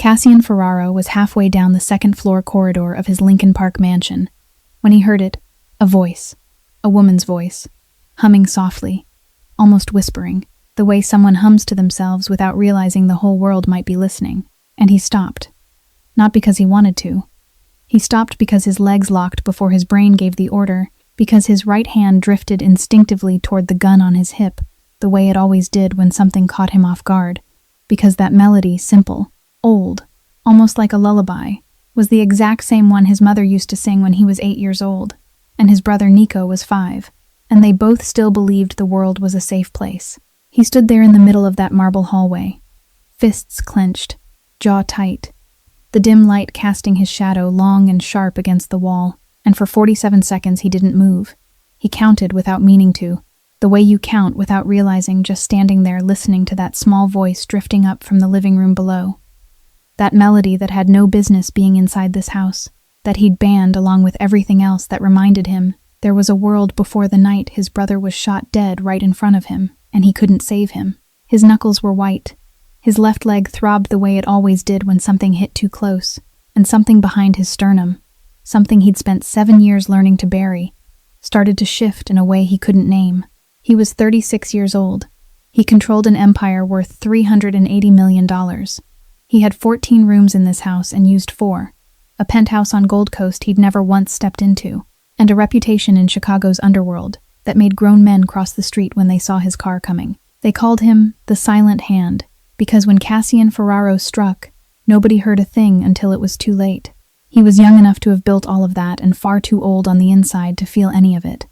Cassian Ferraro was halfway down the second-floor corridor of his Lincoln Park mansion when he heard it, a voice, a woman's voice, humming softly, almost whispering, the way someone hums to themselves without realizing the whole world might be listening. And he stopped. Not because he wanted to. He stopped because his legs locked before his brain gave the order, because his right hand drifted instinctively toward the gun on his hip, the way it always did when something caught him off guard, because that melody, simple, old, almost like a lullaby, was the exact same one his mother used to sing when he was 8 years old, and his brother Nico was 5, and they both still believed the world was a safe place. He stood there in the middle of that marble hallway, fists clenched, jaw tight, the dim light casting his shadow long and sharp against the wall, and for 47 seconds he didn't move. He counted without meaning to, the way you count without realizing, just standing there listening to that small voice drifting up from the living room below. That melody that had no business being inside this house, that he'd banned along with everything else that reminded him there was a world before the night his brother was shot dead right in front of him, and he couldn't save him. His knuckles were white. His left leg throbbed the way it always did when something hit too close, and something behind his sternum, something he'd spent 7 years learning to bury, started to shift in a way he couldn't name. He was 36 years old. He controlled an empire worth $380 million. He had 14 rooms in this house and used 4, a penthouse on Gold Coast he'd never once stepped into, and a reputation in Chicago's underworld that made grown men cross the street when they saw his car coming. They called him the Silent Hand, because when Cassian Ferraro struck, nobody heard a thing until it was too late. He was young enough to have built all of that and far too old on the inside to feel any of it.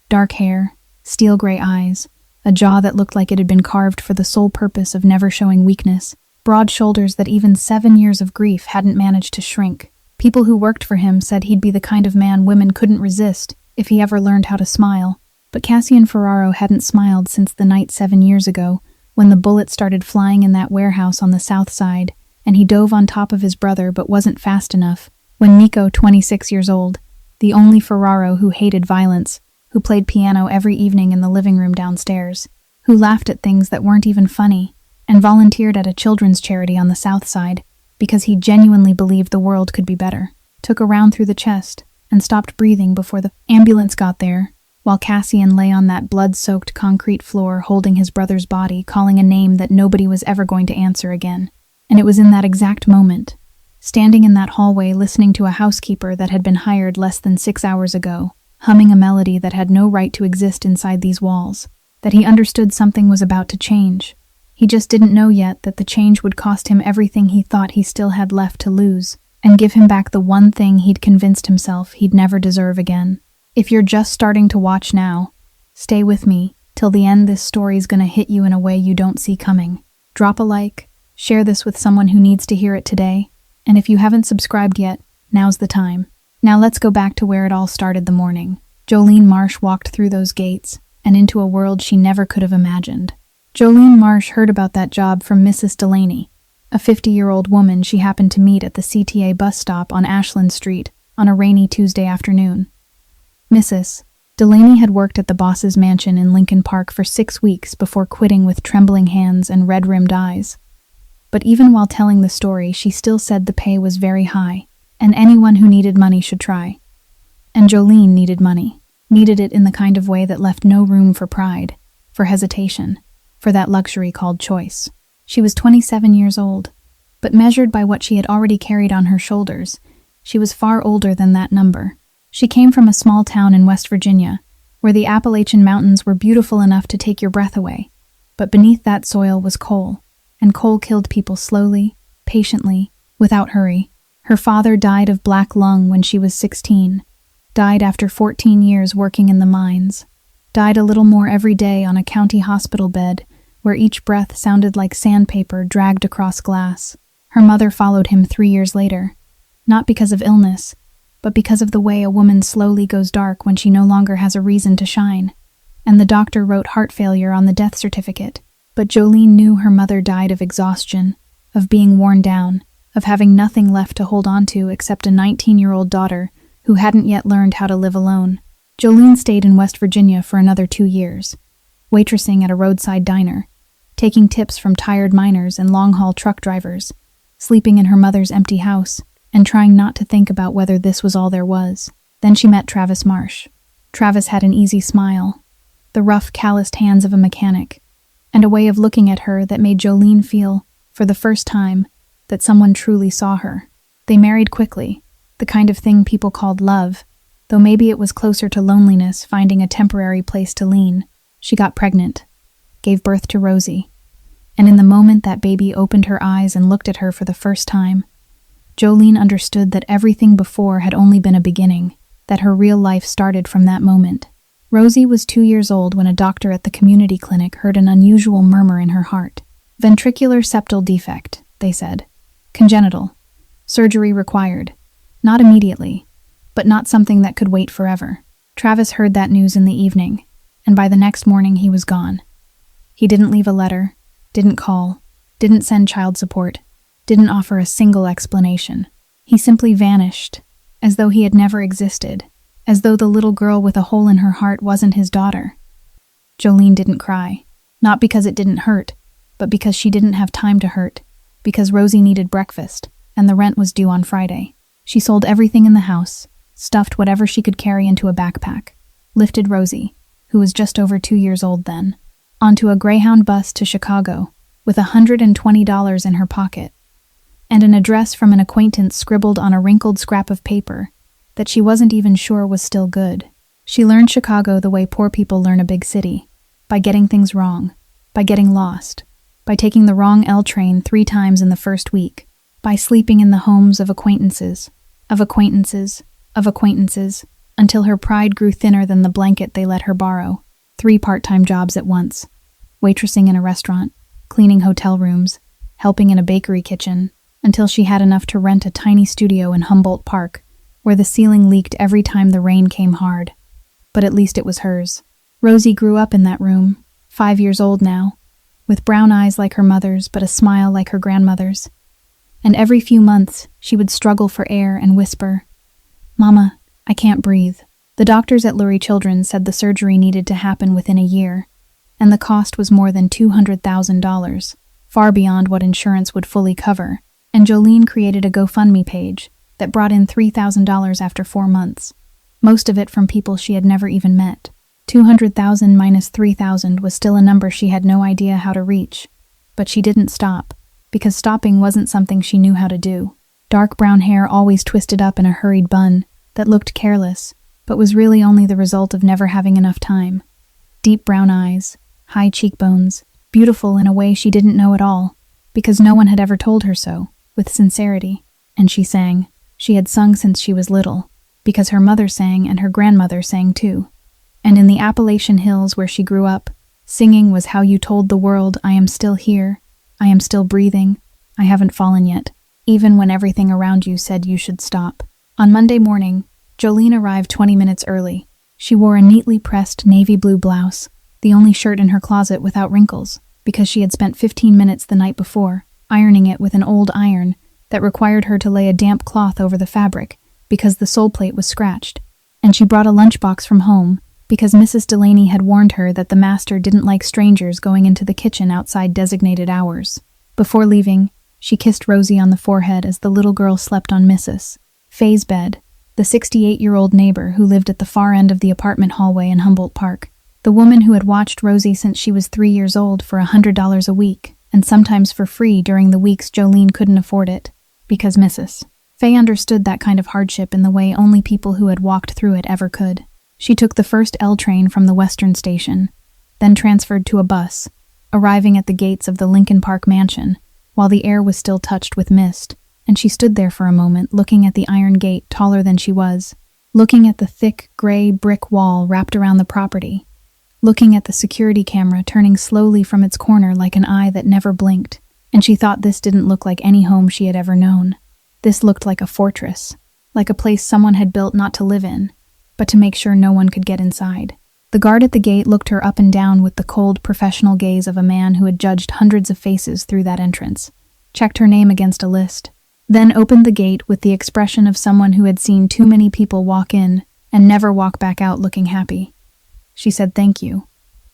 Dark hair, steel gray eyes, a jaw that looked like it had been carved for the sole purpose of never showing weakness, broad shoulders that even 7 years of grief hadn't managed to shrink. People who worked for him said he'd be the kind of man women couldn't resist if he ever learned how to smile. But Cassian Ferraro hadn't smiled since the night 7 years ago, when the bullet started flying in that warehouse on the south side, and he dove on top of his brother but wasn't fast enough, when Nico, 26 years old, the only Ferraro who hated violence, who played piano every evening in the living room downstairs, who laughed at things that weren't even funny, and volunteered at a children's charity on the south side because he genuinely believed the world could be better, took a round through the chest and stopped breathing before the ambulance got there, while Cassian lay on that blood-soaked concrete floor holding his brother's body, calling a name that nobody was ever going to answer again. And it was in that exact moment, standing in that hallway listening to a housekeeper that had been hired less than 6 hours ago, humming a melody that had no right to exist inside these walls, that he understood something was about to change. He just didn't know yet that the change would cost him everything he thought he still had left to lose, and give him back the one thing he'd convinced himself he'd never deserve again. If you're just starting to watch now, stay with me till the end. This story's gonna hit you in a way you don't see coming. Drop a like, share this with someone who needs to hear it today, and if you haven't subscribed yet, now's the time. Now let's go back to where it all started the morning. Jolene Marsh walked through those gates and into a world she never could have imagined. Jolene Marsh heard about that job from Mrs. Delaney, a 50-year-old woman she happened to meet at the CTA bus stop on Ashland Street on a rainy Tuesday afternoon. Mrs. Delaney had worked at the boss's mansion in Lincoln Park for 6 weeks before quitting with trembling hands and red-rimmed eyes. But even while telling the story, she still said the pay was very high, and anyone who needed money should try. And Jolene needed money, needed it in the kind of way that left no room for pride, for hesitation, for that luxury called choice. She was 27 years old, but measured by what she had already carried on her shoulders, she was far older than that number. She came from a small town in West Virginia, where the Appalachian Mountains were beautiful enough to take your breath away, but beneath that soil was coal, and coal killed people slowly, patiently, without hurry. Her father died of black lung when she was 16, died after 14 years working in the mines, died a little more every day on a county hospital bed where each breath sounded like sandpaper dragged across glass. Her mother followed him 3 years later, not because of illness, but because of the way a woman slowly goes dark when she no longer has a reason to shine. And the doctor wrote heart failure on the death certificate. But Jolene knew her mother died of exhaustion, of being worn down, of having nothing left to hold on to except a 19-year-old daughter who hadn't yet learned how to live alone. Jolene stayed in West Virginia for another 2 years, waitressing at a roadside diner, taking tips from tired miners and long-haul truck drivers, sleeping in her mother's empty house, and trying not to think about whether this was all there was. Then she met Travis Marsh. Travis had an easy smile, the rough, calloused hands of a mechanic, and a way of looking at her that made Jolene feel, for the first time, that someone truly saw her. They married quickly, the kind of thing people called love, though maybe it was closer to loneliness, finding a temporary place to lean. She got pregnant, gave birth to Rosie, and in the moment that baby opened her eyes and looked at her for the first time, Jolene understood that everything before had only been a beginning, that her real life started from that moment. Rosie was 2 years old when a doctor at the community clinic heard an unusual murmur in her heart. Ventricular septal defect, they said. Congenital. Surgery required. Not immediately, but not something that could wait forever. Travis heard that news in the evening, and by the next morning he was gone. He didn't leave a letter, didn't call, didn't send child support, didn't offer a single explanation. He simply vanished, as though he had never existed, as though the little girl with a hole in her heart wasn't his daughter. Jolene didn't cry, not because it didn't hurt, but because she didn't have time to hurt, because Rosie needed breakfast, and the rent was due on Friday. She sold everything in the house, stuffed whatever she could carry into a backpack, lifted Rosie, who was just over 2 years old then, onto a Greyhound bus to Chicago, with $120 in her pocket, and an address from an acquaintance scribbled on a wrinkled scrap of paper that she wasn't even sure was still good. She learned Chicago the way poor people learn a big city, by getting things wrong, by getting lost, by taking the wrong L train 3 times in the first week, by sleeping in the homes of acquaintances, until her pride grew thinner than the blanket they let her borrow. 3 part-time jobs at once, waitressing in a restaurant, cleaning hotel rooms, helping in a bakery kitchen, until she had enough to rent a tiny studio in Humboldt Park, where the ceiling leaked every time the rain came hard. But at least it was hers. Rosie grew up in that room, 5 years old now, with brown eyes like her mother's but a smile like her grandmother's. And every few months, she would struggle for air and whisper, "Mama, I can't breathe." The doctors at Lurie Children's said the surgery needed to happen within a year, and the cost was more than $200,000, far beyond what insurance would fully cover, and Jolene created a GoFundMe page that brought in $3,000 after 4 months, most of it from people she had never even met. 200,000 minus 3,000 was still a number she had no idea how to reach, but she didn't stop, because stopping wasn't something she knew how to do. Dark brown hair always twisted up in a hurried bun that looked careless, but was really only the result of never having enough time. Deep brown eyes, high cheekbones, beautiful in a way she didn't know at all, because no one had ever told her so, with sincerity. And she sang. She had sung since she was little, because her mother sang and her grandmother sang too. And in the Appalachian Hills where she grew up, singing was how you told the world, I am still here, I am still breathing, I haven't fallen yet, even when everything around you said you should stop. On Monday morning, Jolene arrived 20 minutes early. She wore a neatly pressed navy blue blouse, the only shirt in her closet without wrinkles, because she had spent 15 minutes the night before, ironing it with an old iron that required her to lay a damp cloth over the fabric, because the sole plate was scratched. And she brought a lunchbox from home, because Mrs. Delaney had warned her that the master didn't like strangers going into the kitchen outside designated hours. Before leaving, she kissed Rosie on the forehead as the little girl slept on Mrs. Faye's bed, the 68-year-old neighbor who lived at the far end of the apartment hallway in Humboldt Park. The woman who had watched Rosie since she was 3 years old for $100 a week, and sometimes for free during the weeks Jolene couldn't afford it, because Mrs. Faye understood that kind of hardship in the way only people who had walked through it ever could. She took the first L train from the Western Station, then transferred to a bus, arriving at the gates of the Lincoln Park mansion, while the air was still touched with mist, and she stood there for a moment looking at the iron gate taller than she was, looking at the thick, gray brick wall wrapped around the property, looking at the security camera turning slowly from its corner like an eye that never blinked, and she thought this didn't look like any home she had ever known. This looked like a fortress, like a place someone had built not to live in, but to make sure no one could get inside. The guard at the gate looked her up and down with the cold, professional gaze of a man who had judged hundreds of faces through that entrance, checked her name against a list, then opened the gate with the expression of someone who had seen too many people walk in and never walk back out looking happy. She said thank you.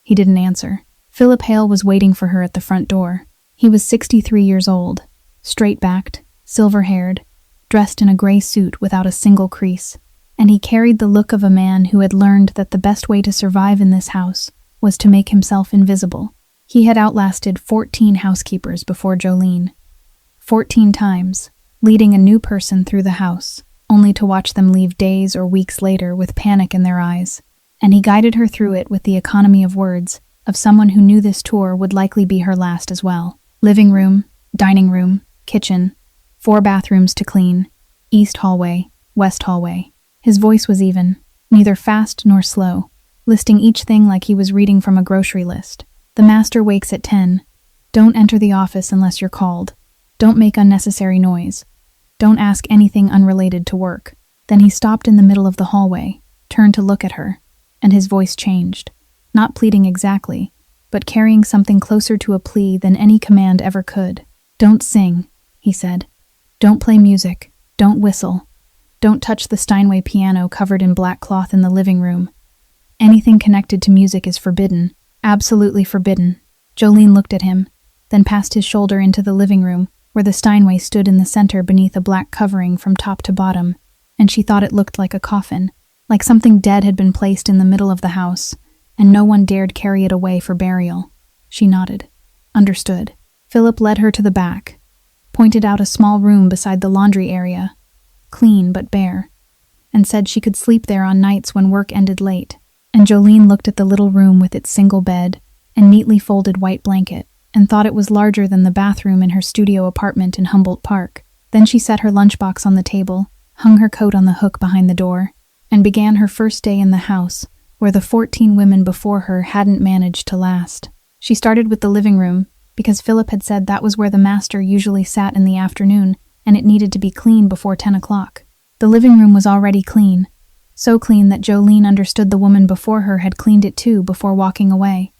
He didn't answer. Philip Hale was waiting for her at the front door. He was 63 years old, straight-backed, silver-haired, dressed in a gray suit without a single crease, and he carried the look of a man who had learned that the best way to survive in this house was to make himself invisible. He had outlasted 14 housekeepers before Jolene. 14 times, leading a new person through the house, only to watch them leave days or weeks later with panic in their eyes. And he guided her through it with the economy of words of someone who knew this tour would likely be her last as well. Living room, dining room, kitchen, 4 bathrooms to clean, east hallway, west hallway. His voice was even, neither fast nor slow, listing each thing like he was reading from a grocery list. The master wakes at 10. Don't enter the office unless you're called. Don't make unnecessary noise. Don't ask anything unrelated to work. Then he stopped in the middle of the hallway, turned to look at her, and his voice changed. Not pleading exactly, but carrying something closer to a plea than any command ever could. Don't sing, he said. Don't play music. Don't whistle. Don't touch the Steinway piano covered in black cloth in the living room. Anything connected to music is forbidden. Absolutely forbidden. Jolene looked at him, then passed his shoulder into the living room, where the Steinway stood in the center beneath a black covering from top to bottom, and she thought it looked like a coffin, like something dead had been placed in the middle of the house, and no one dared carry it away for burial. She nodded. Understood. Philip led her to the back, pointed out a small room beside the laundry area, clean but bare, and said she could sleep there on nights when work ended late. And Jolene looked at the little room with its single bed and neatly folded white blanket, and thought it was larger than the bathroom in her studio apartment in Humboldt Park. Then she set her lunchbox on the table, hung her coat on the hook behind the door, and began her first day in the house, where the 14 women before her hadn't managed to last. She started with the living room, because Philip had said that was where the master usually sat in the afternoon, and it needed to be clean before 10 o'clock. The living room was already clean, so clean that Jolene understood the woman before her had cleaned it too before walking away.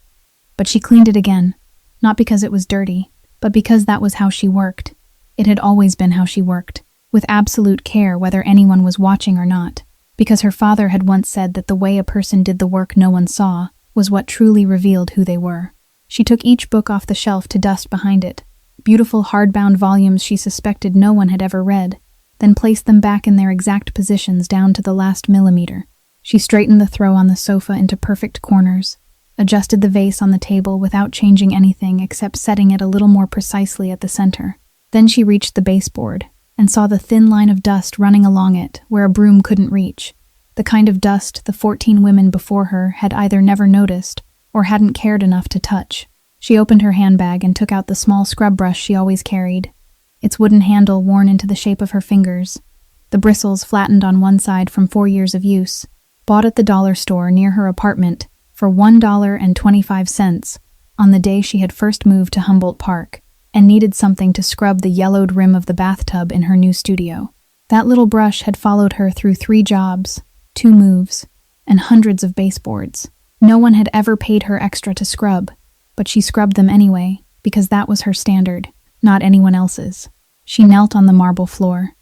But she cleaned it again, not because it was dirty, but because that was how she worked. It had always been how she worked, with absolute care whether anyone was watching or not, because her father had once said that the way a person did the work no one saw was what truly revealed who they were. She took each book off the shelf to dust behind it, beautiful hardbound volumes she suspected no one had ever read, then placed them back in their exact positions down to the last millimeter. She straightened the throw on the sofa into perfect corners, adjusted the vase on the table without changing anything except setting it a little more precisely at the center. Then she reached the baseboard and saw the thin line of dust running along it where a broom couldn't reach, the kind of dust the 14 women before her had either never noticed or hadn't cared enough to touch. She opened her handbag and took out the small scrub brush she always carried, its wooden handle worn into the shape of her fingers, the bristles flattened on one side from 4 years of use, bought at the dollar store near her apartment for $1.25 on the day she had first moved to Humboldt Park and needed something to scrub the yellowed rim of the bathtub in her new studio. That little brush had followed her through 3 jobs, 2 moves, and hundreds of baseboards. No one had ever paid her extra to scrub, but she scrubbed them anyway, because that was her standard, not anyone else's. She knelt on the marble floor,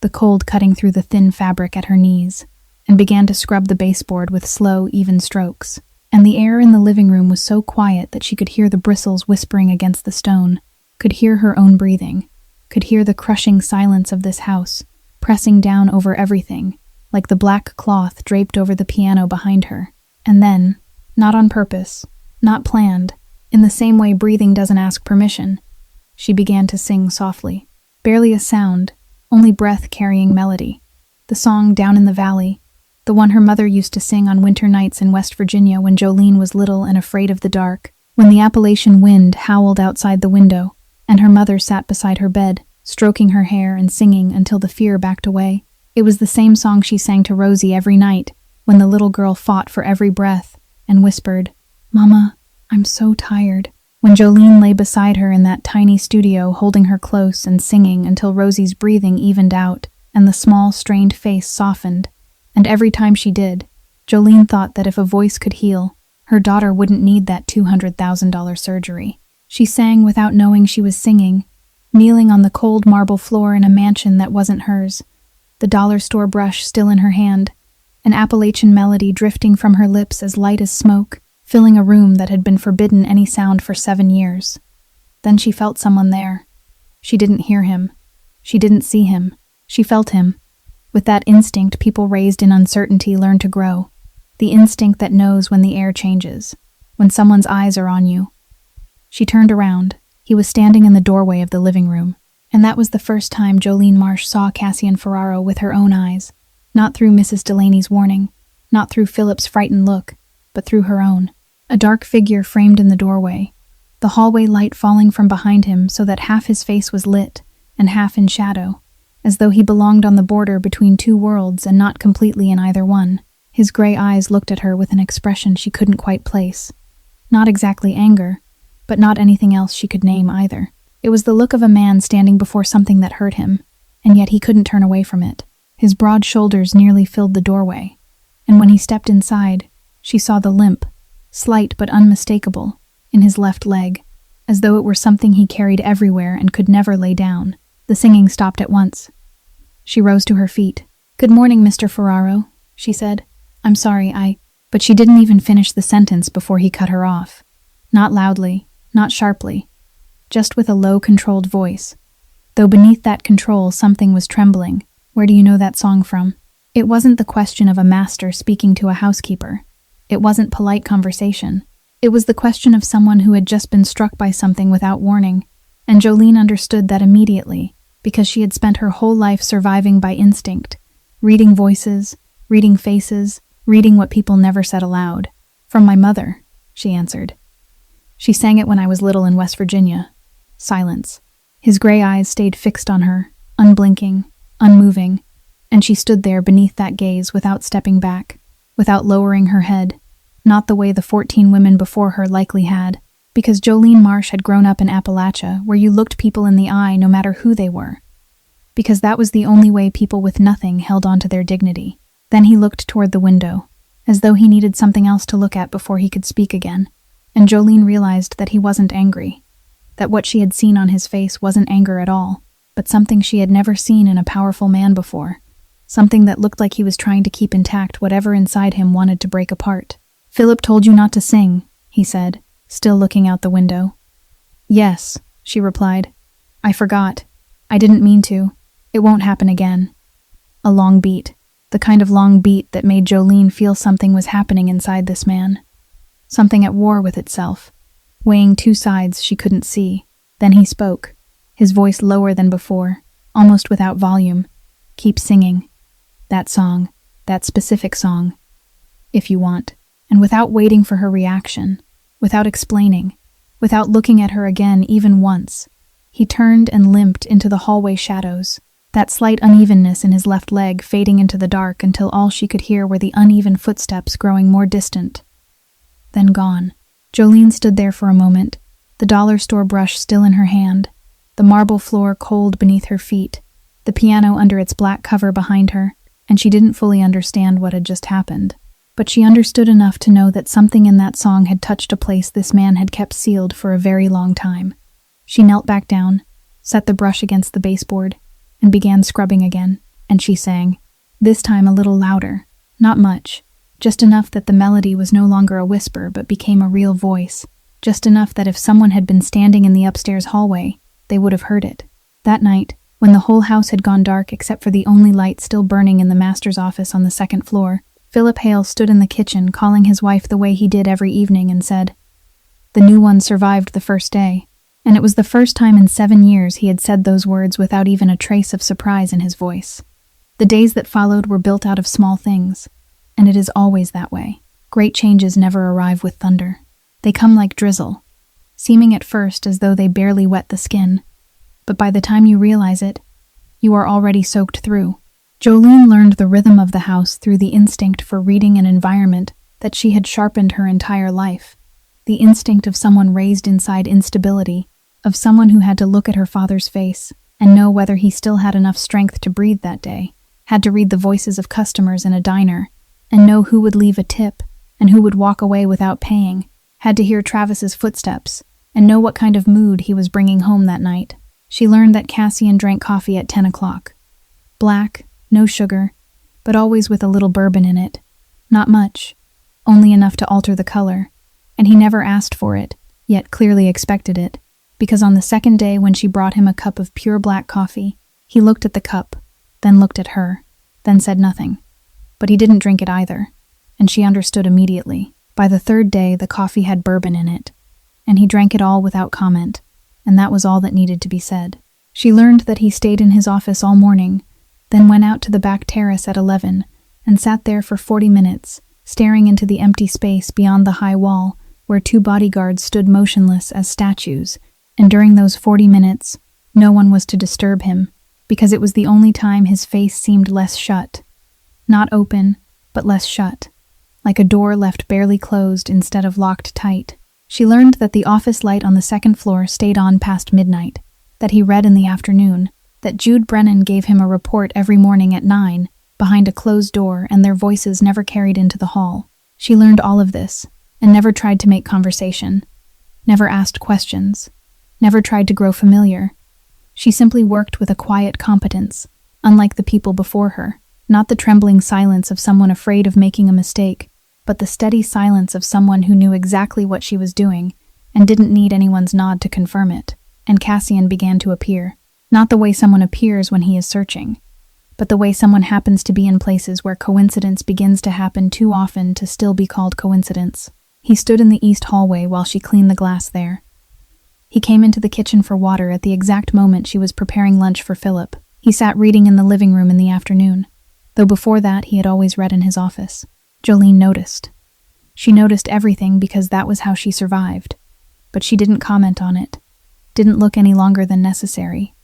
the cold cutting through the thin fabric at her knees, and began to scrub the baseboard with slow, even strokes. And the air in the living room was so quiet that she could hear the bristles whispering against the stone, could hear her own breathing, could hear the crushing silence of this house, pressing down over everything, like the black cloth draped over the piano behind her. And then, not on purpose, not planned, in the same way breathing doesn't ask permission, she began to sing softly. Barely a sound, only breath carrying melody. The song Down in the Valley, the one her mother used to sing on winter nights in West Virginia when Jolene was little and afraid of the dark, when the Appalachian wind howled outside the window, and her mother sat beside her bed, stroking her hair and singing until the fear backed away. It was the same song she sang to Rosie every night, when the little girl fought for every breath, and whispered, "Mama, I'm so tired." When Jolene lay beside her in that tiny studio holding her close and singing until Rosie's breathing evened out and the small, strained face softened, and every time she did, Jolene thought that if a voice could heal, her daughter wouldn't need that $200,000 surgery. She sang without knowing she was singing, kneeling on the cold marble floor in a mansion that wasn't hers, the dollar store brush still in her hand, an Appalachian melody drifting from her lips as light as smoke, filling a room that had been forbidden any sound for 7 years. Then she felt someone there, She didn't hear him. She didn't see him. She felt him. With that instinct people raised in uncertainty learn to grow. The instinct that knows when the air changes, when someone's eyes are on you. She turned around. He was standing in the doorway of the living room. And that was the first time Jolene Marsh saw Cassian Ferraro with her own eyes. Not through Mrs. Delaney's warning, not through Philip's frightened look, but through her own. A dark figure framed in the doorway, the hallway light falling from behind him so that half his face was lit and half in shadow, as though he belonged on the border between two worlds and not completely in either one. His gray eyes looked at her with an expression she couldn't quite place. Not exactly anger, but not anything else she could name either. It was the look of a man standing before something that hurt him, and yet he couldn't turn away from it. His broad shoulders nearly filled the doorway, and when he stepped inside, she saw the limp, slight but unmistakable, in his left leg, as though it were something he carried everywhere and could never lay down. The singing stopped at once. She rose to her feet. "Good morning, Mr. Ferraro," she said. "I'm sorry, But she didn't even finish the sentence before he cut her off. Not loudly, not sharply, just with a low, controlled voice. Though beneath that control something was trembling. "Where do you know that song from?" It wasn't the question of a master speaking to a housekeeper. It wasn't polite conversation. It was the question of someone who had just been struck by something without warning, and Jolene understood that immediately, because she had spent her whole life surviving by instinct, reading voices, reading faces, reading what people never said aloud. "From my mother," she answered. "She sang it when I was little in West Virginia." Silence. His gray eyes stayed fixed on her, unblinking, unmoving, and she stood there beneath that gaze without stepping back, without lowering her head, not the way the 14 women before her likely had, because Jolene Marsh had grown up in Appalachia where you looked people in the eye no matter who they were, because that was the only way people with nothing held on to their dignity. Then he looked toward the window, as though he needed something else to look at before he could speak again, and Jolene realized that he wasn't angry, that what she had seen on his face wasn't anger at all, but something she had never seen in a powerful man before, something that looked like he was trying to keep intact whatever inside him wanted to break apart. "Philip told you not to sing," he said, still looking out the window. "Yes," she replied. "I forgot. I didn't mean to. It won't happen again." A long beat, the kind of long beat that made Jolene feel something was happening inside this man. Something at war with itself, weighing two sides she couldn't see. Then he spoke, his voice lower than before, almost without volume. "Keep singing. That song, that specific song, if you want." And without waiting for her reaction, without explaining, without looking at her again even once, he turned and limped into the hallway shadows, that slight unevenness in his left leg fading into the dark until all she could hear were the uneven footsteps growing more distant. Then gone. Jolene stood there for a moment, the dollar store brush still in her hand, the marble floor cold beneath her feet, the piano under its black cover behind her, and she didn't fully understand what had just happened. But she understood enough to know that something in that song had touched a place this man had kept sealed for a very long time. She knelt back down, set the brush against the baseboard, and began scrubbing again, and she sang, this time a little louder, not much, just enough that the melody was no longer a whisper but became a real voice, just enough that if someone had been standing in the upstairs hallway, they would have heard it. That night, when the whole house had gone dark except for the only light still burning in the master's office on the second floor, Philip Hale stood in the kitchen calling his wife the way he did every evening and said, "The new one survived the first day." And it was the first time in 7 years he had said those words without even a trace of surprise in his voice. The days that followed were built out of small things, and it is always that way. Great changes never arrive with thunder. They come like drizzle, seeming at first as though they barely wet the skin, but by the time you realize it, you are already soaked through. Jolene learned the rhythm of the house through the instinct for reading an environment that she had sharpened her entire life, the instinct of someone raised inside instability, of someone who had to look at her father's face and know whether he still had enough strength to breathe that day, had to read the voices of customers in a diner, and know who would leave a tip and who would walk away without paying, had to hear Travis's footsteps and know what kind of mood he was bringing home that night. She learned that Cassian drank coffee at 10 o'clock. Black, no sugar, but always with a little bourbon in it. Not much, only enough to alter the color, and he never asked for it, yet clearly expected it, because on the second day when she brought him a cup of pure black coffee, he looked at the cup, then looked at her, then said nothing. But he didn't drink it either, and she understood immediately. By the third day, the coffee had bourbon in it, and he drank it all without comment, and that was all that needed to be said. She learned that he stayed in his office all morning, then went out to the back terrace at 11 and sat there for 40 minutes, staring into the empty space beyond the high wall where 2 bodyguards stood motionless as statues, and during those 40 minutes, no one was to disturb him, because it was the only time his face seemed less shut. Not open, but less shut, like a door left barely closed instead of locked tight. She learned that the office light on the second floor stayed on past midnight, that he read in the afternoon, that Jude Brennan gave him a report every morning at 9, behind a closed door, and their voices never carried into the hall. She learned all of this, and never tried to make conversation, never asked questions, never tried to grow familiar. She simply worked with a quiet competence, unlike the people before her, not the trembling silence of someone afraid of making a mistake, but the steady silence of someone who knew exactly what she was doing and didn't need anyone's nod to confirm it. And Cassian began to appear, not the way someone appears when he is searching, but the way someone happens to be in places where coincidence begins to happen too often to still be called coincidence. He stood in the east hallway while she cleaned the glass there. He came into the kitchen for water at the exact moment she was preparing lunch for Philip. He sat reading in the living room in the afternoon, though before that he had always read in his office. Jolene noticed. She noticed everything because that was how she survived, but she didn't comment on it, didn't look any longer than necessary,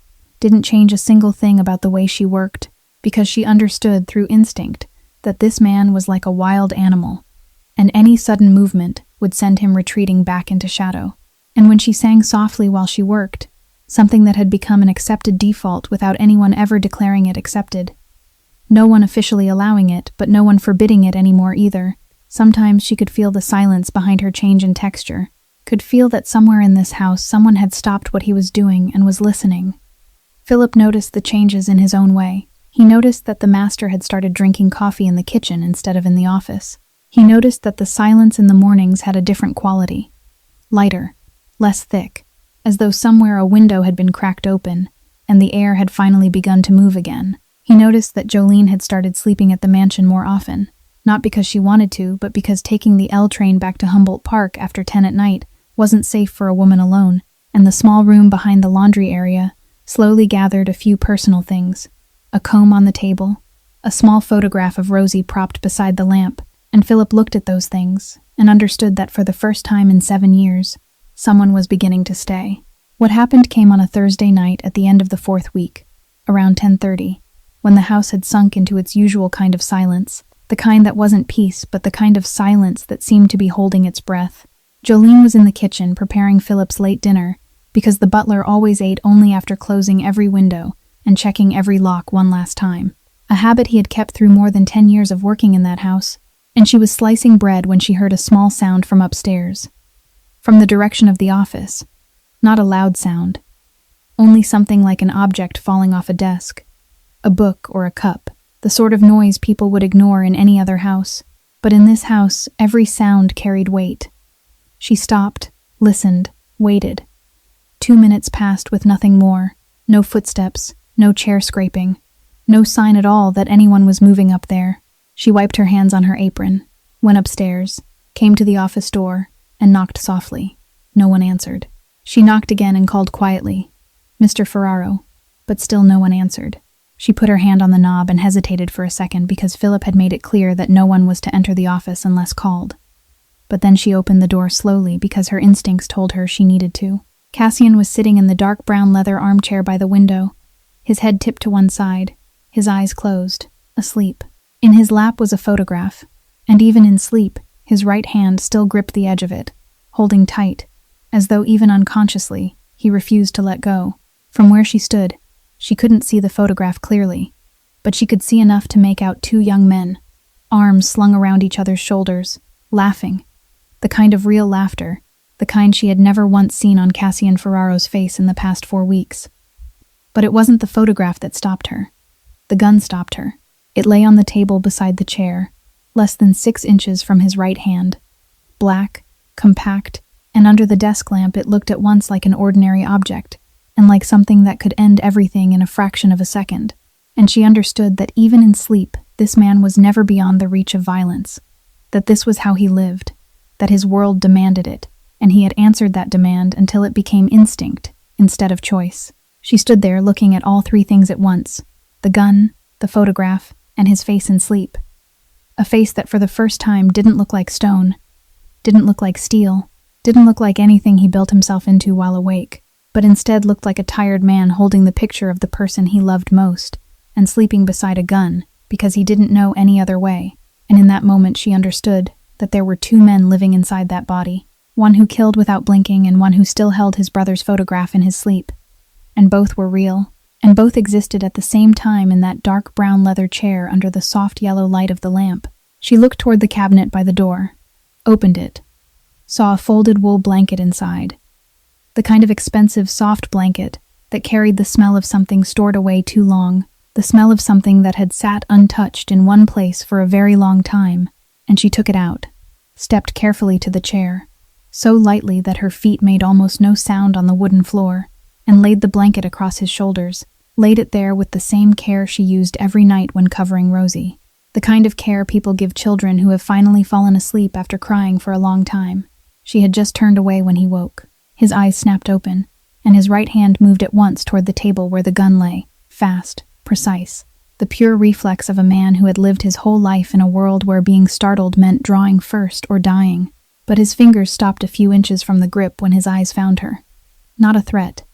didn't change a single thing about the way she worked, because she understood through instinct that this man was like a wild animal, and any sudden movement would send him retreating back into shadow. And when she sang softly while she worked, something that had become an accepted default without anyone ever declaring it accepted, no one officially allowing it, but no one forbidding it anymore either, sometimes she could feel the silence behind her change in texture, could feel that somewhere in this house someone had stopped what he was doing and was listening. Philip noticed the changes in his own way. He noticed that the master had started drinking coffee in the kitchen instead of in the office. He noticed that the silence in the mornings had a different quality. Lighter, less thick, as though somewhere a window had been cracked open, and the air had finally begun to move again. He noticed that Jolene had started sleeping at the mansion more often, not because she wanted to, but because taking the L train back to Humboldt Park after 10 at night wasn't safe for a woman alone, and the small room behind the laundry area slowly gathered a few personal things. A comb on the table, a small photograph of Rosie propped beside the lamp, and Philip looked at those things and understood that for the first time in 7 years, someone was beginning to stay. What happened came on a Thursday night at the end of the 4th week, around 10:30, when the house had sunk into its usual kind of silence, the kind that wasn't peace, but the kind of silence that seemed to be holding its breath. Jolene was in the kitchen preparing Philip's late dinner, because the butler always ate only after closing every window and checking every lock one last time, a habit he had kept through more than 10 years of working in that house, and she was slicing bread when she heard a small sound from upstairs, from the direction of the office. Not a loud sound, only something like an object falling off a desk, a book or a cup, the sort of noise people would ignore in any other house, but in this house every sound carried weight. She stopped, listened, waited. 2 minutes passed with nothing more, no footsteps, no chair scraping, no sign at all that anyone was moving up there. She wiped her hands on her apron, went upstairs, came to the office door, and knocked softly. No one answered. She knocked again and called quietly, "Mr. Ferraro," but still no one answered. She put her hand on the knob and hesitated for a second because Philip had made it clear that no one was to enter the office unless called. But then she opened the door slowly because her instincts told her she needed to. Cassian was sitting in the dark brown leather armchair by the window, his head tipped to one side, his eyes closed, asleep. In his lap was a photograph, and even in sleep, his right hand still gripped the edge of it, holding tight, as though even unconsciously, he refused to let go. From where she stood, she couldn't see the photograph clearly, but she could see enough to make out 2 young men, arms slung around each other's shoulders, laughing, the kind of real laughter, the kind she had never once seen on Cassian Ferraro's face in the past 4 weeks. But it wasn't the photograph that stopped her. The gun stopped her. It lay on the table beside the chair, less than 6 inches from his right hand. Black, compact, and under the desk lamp it looked at once like an ordinary object, and like something that could end everything in a fraction of a second. And she understood that even in sleep, this man was never beyond the reach of violence, that this was how he lived, that his world demanded it, and he had answered that demand until it became instinct instead of choice. She stood there looking at all three things at once: the gun, the photograph, and his face in sleep. A face that for the first time didn't look like stone, didn't look like steel, didn't look like anything he built himself into while awake, but instead looked like a tired man holding the picture of the person he loved most, and sleeping beside a gun, because he didn't know any other way. And in that moment she understood that there were two men living inside that body, one who killed without blinking and one who still held his brother's photograph in his sleep. And both were real, and both existed at the same time in that dark brown leather chair under the soft yellow light of the lamp. She looked toward the cabinet by the door, opened it, saw a folded wool blanket inside. The kind of expensive, soft blanket that carried the smell of something stored away too long, the smell of something that had sat untouched in one place for a very long time, and she took it out, stepped carefully to the chair, so lightly that her feet made almost no sound on the wooden floor, and laid the blanket across his shoulders, laid it there with the same care she used every night when covering Rosie. The kind of care people give children who have finally fallen asleep after crying for a long time. She had just turned away when he woke. His eyes snapped open, and his right hand moved at once toward the table where the gun lay, fast, precise, the pure reflex of a man who had lived his whole life in a world where being startled meant drawing first or dying. But his fingers stopped a few inches from the grip when his eyes found her. Not a threat.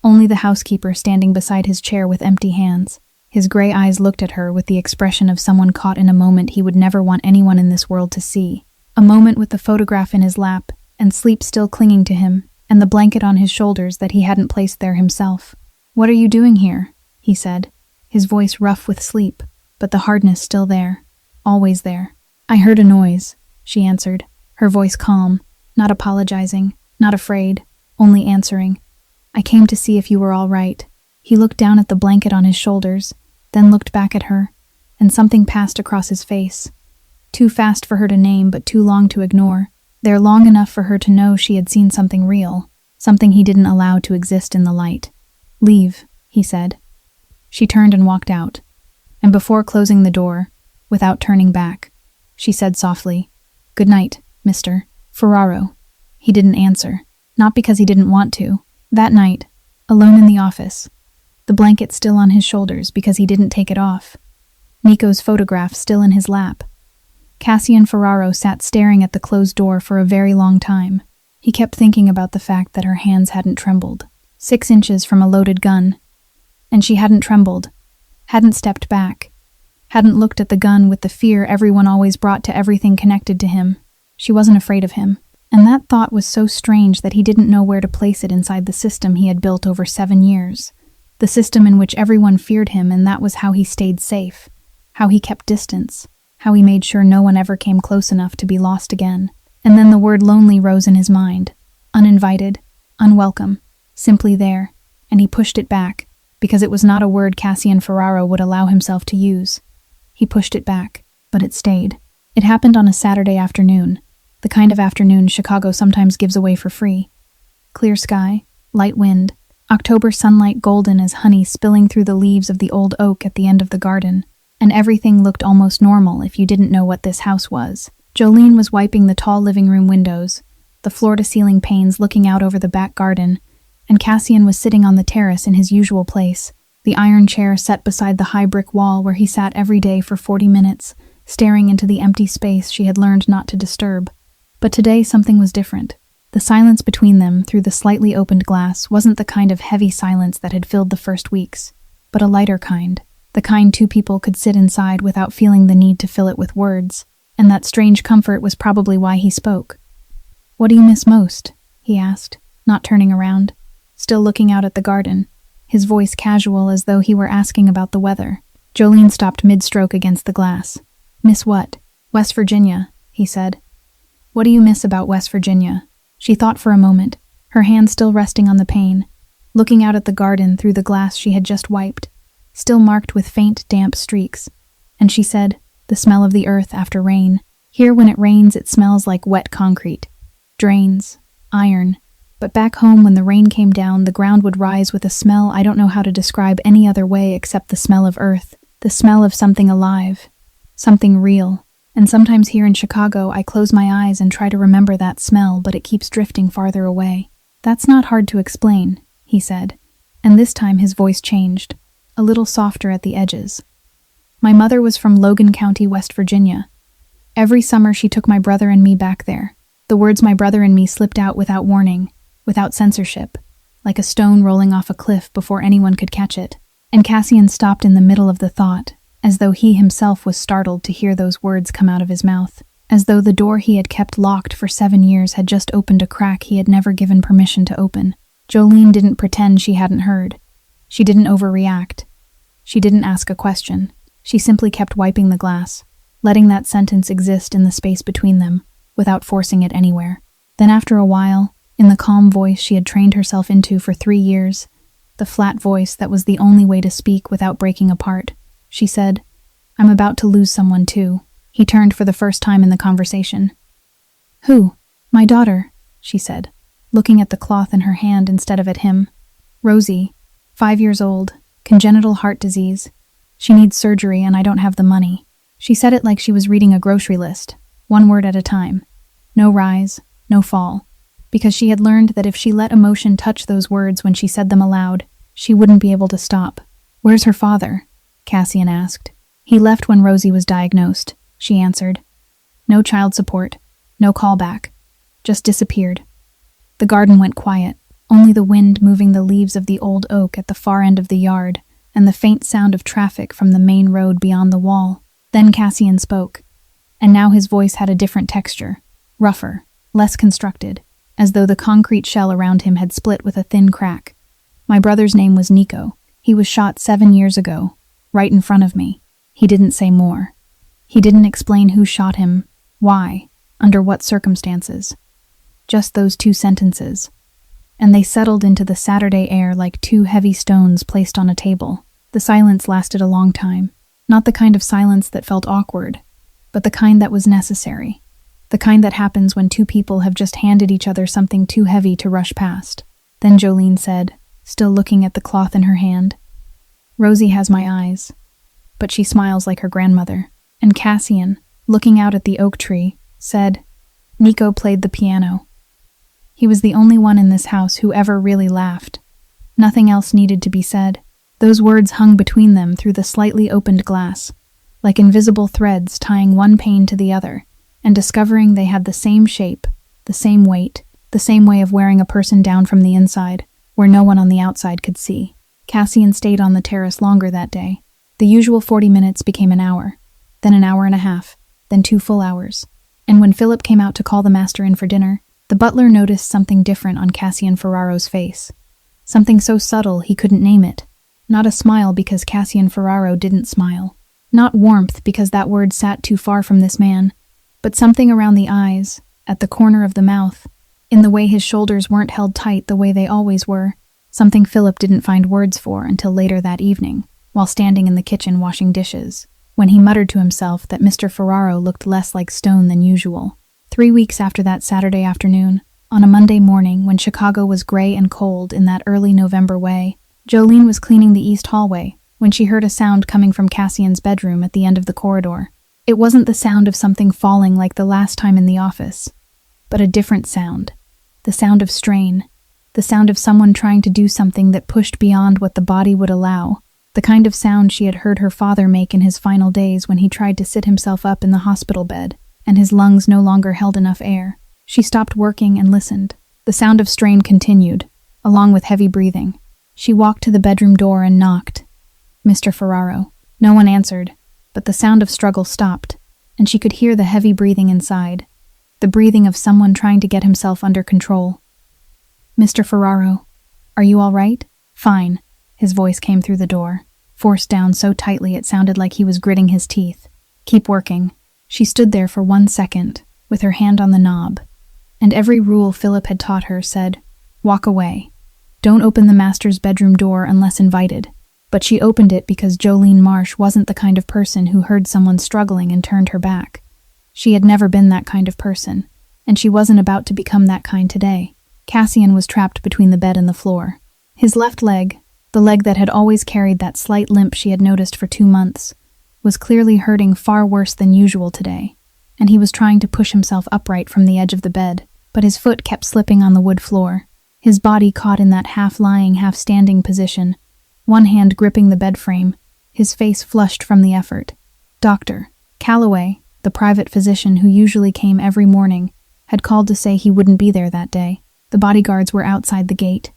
Only the housekeeper standing beside his chair with empty hands. His gray eyes looked at her with the expression of someone caught in a moment he would never want anyone in this world to see. A moment with the photograph in his lap, and sleep still clinging to him, and the blanket on his shoulders that he hadn't placed there himself. "What are you doing here?" he said, his voice rough with sleep, but the hardness still there, always there. "I heard a noise," she answered, her voice calm, not apologizing, not afraid, only answering. "I came to see if you were all right." He looked down at the blanket on his shoulders, then looked back at her, and something passed across his face. Too fast for her to name, but too long to ignore. There long enough for her to know she had seen something real, something he didn't allow to exist in the light. "Leave," he said. She turned and walked out, and before closing the door, without turning back, she said softly, "Good night, Mr. Ferraro." He didn't answer, not because he didn't want to. That night, alone in the office, the blanket still on his shoulders because he didn't take it off, Nico's photograph still in his lap, Cassian Ferraro sat staring at the closed door for a very long time. He kept thinking about the fact that her hands hadn't trembled, 6 inches from a loaded gun, and she hadn't trembled, hadn't stepped back, hadn't looked at the gun with the fear everyone always brought to everything connected to him. She wasn't afraid of him, and that thought was so strange that he didn't know where to place it inside the system he had built over 7 years, the system in which everyone feared him, and that was how he stayed safe, how he kept distance, how he made sure no one ever came close enough to be lost again. And then the word lonely rose in his mind, uninvited, unwelcome, simply there, and he pushed it back, because it was not a word Cassian Ferraro would allow himself to use. He pushed it back, but it stayed. It happened on a Saturday afternoon, the kind of afternoon Chicago sometimes gives away for free. Clear sky, light wind, October sunlight golden as honey spilling through the leaves of the old oak at the end of the garden, and everything looked almost normal if you didn't know what this house was. Jolene was wiping the tall living room windows, the floor-to-ceiling panes looking out over the back garden, and Cassian was sitting on the terrace in his usual place, the iron chair set beside the high brick wall where he sat every day for 40 minutes, staring into the empty space she had learned not to disturb. But today something was different. The silence between them, through the slightly opened glass, wasn't the kind of heavy silence that had filled the first weeks, but a lighter kind, the kind two people could sit inside without feeling the need to fill it with words. And that strange comfort was probably why he spoke. "What do you miss most?" he asked, not turning around, still looking out at the garden, his voice casual as though he were asking about the weather. Jolene stopped mid-stroke against the glass. "Miss what?" "West Virginia," he said. "What do you miss about West Virginia?" She thought for a moment, her hand still resting on the pane, looking out at the garden through the glass she had just wiped, still marked with faint, damp streaks, and she said, "The smell of the earth after rain. Here when it rains it smells like wet concrete. Drains, iron. But back home, when the rain came down, the ground would rise with a smell I don't know how to describe any other way except the smell of earth, the smell of something alive, something real. And sometimes here in Chicago, I close my eyes and try to remember that smell, but it keeps drifting farther away. That's not hard to explain, he said, and this time his voice changed, a little softer at the edges. My mother was from Logan County, West Virginia. Every summer she took my brother and me back there. The words my brother and me slipped out without warning, without censorship, like a stone rolling off a cliff before anyone could catch it. And Cassian stopped in the middle of the thought, as though he himself was startled to hear those words come out of his mouth, as though the door he had kept locked for 7 years had just opened a crack he had never given permission to open. Jolene didn't pretend she hadn't heard. She didn't overreact. She didn't ask a question. She simply kept wiping the glass, letting that sentence exist in the space between them, without forcing it anywhere. Then after a while, in the calm voice she had trained herself into for 3 years, the flat voice that was the only way to speak without breaking apart, she said, "I'm about to lose someone too." He turned for the first time in the conversation. "Who?" "My daughter," she said, looking at the cloth in her hand instead of at him. "Rosie, 5 years old, congenital heart disease. She needs surgery and I don't have the money." She said it like she was reading a grocery list, one word at a time. No rise, no fall. Because she had learned that if she let emotion touch those words when she said them aloud, she wouldn't be able to stop. "Where's her father?" Cassian asked. "He left when Rosie was diagnosed," she answered. "No child support, no callback. Just disappeared." The garden went quiet, only the wind moving the leaves of the old oak at the far end of the yard, and the faint sound of traffic from the main road beyond the wall. Then Cassian spoke, and now his voice had a different texture, rougher, less constructed, as though the concrete shell around him had split with a thin crack. "My brother's name was Nico. He was shot 7 years ago, right in front of me." He didn't say more. He didn't explain who shot him, why, under what circumstances. Just those 2 sentences. And they settled into the Saturday air like 2 heavy stones placed on a table. The silence lasted a long time. Not the kind of silence that felt awkward, but the kind that was necessary. The kind that happens when 2 people have just handed each other something too heavy to rush past. Then Jolene said, still looking at the cloth in her hand, "Rosie has my eyes, but she smiles like her grandmother." And Cassian, looking out at the oak tree, said, "Nico played the piano. He was the only one in this house who ever really laughed. Nothing else needed to be said." Those words hung between them through the slightly opened glass, like invisible threads tying one pane to the other, and discovering they had the same shape, the same weight, the same way of wearing a person down from the inside, where no one on the outside could see. Cassian stayed on the terrace longer that day. The usual 40 minutes became an hour, then an hour and a half, then 2 full hours. And when Philip came out to call the master in for dinner, the butler noticed something different on Cassian Ferraro's face. Something so subtle he couldn't name it. Not a smile because Cassian Ferraro didn't smile. Not warmth because that word sat too far from this man, but something around the eyes, at the corner of the mouth, in the way his shoulders weren't held tight the way they always were, something Philip didn't find words for until later that evening, while standing in the kitchen washing dishes, when he muttered to himself that Mr. Ferraro looked less like stone than usual. 3 weeks after that Saturday afternoon, on a Monday morning when Chicago was gray and cold in that early November way, Jolene was cleaning the east hallway when she heard a sound coming from Cassian's bedroom at the end of the corridor. It wasn't the sound of something falling like the last time in the office, but a different sound. The sound of strain. The sound of someone trying to do something that pushed beyond what the body would allow. The kind of sound she had heard her father make in his final days when he tried to sit himself up in the hospital bed, and his lungs no longer held enough air. She stopped working and listened. The sound of strain continued, along with heavy breathing. She walked to the bedroom door and knocked. "Mr. Ferraro." No one answered, but the sound of struggle stopped, and she could hear the heavy breathing inside, the breathing of someone trying to get himself under control. "Mr. Ferraro, are you all right?" "Fine." His voice came through the door, forced down so tightly it sounded like he was gritting his teeth. "Keep working." She stood there for 1 second, with her hand on the knob, and every rule Philip had taught her said, "Walk away. Don't open the master's bedroom door unless invited." But she opened it because Jolene Marsh wasn't the kind of person who heard someone struggling and turned her back. She had never been that kind of person, and she wasn't about to become that kind today. Cassian was trapped between the bed and the floor. His left leg, the leg that had always carried that slight limp she had noticed for 2 months, was clearly hurting far worse than usual today, and he was trying to push himself upright from the edge of the bed, but his foot kept slipping on the wood floor. His body caught in that half-lying, half-standing position, one hand gripping the bed frame, his face flushed from the effort. Dr. Calloway, the private physician who usually came every morning, had called to say he wouldn't be there that day. The bodyguards were outside the gate.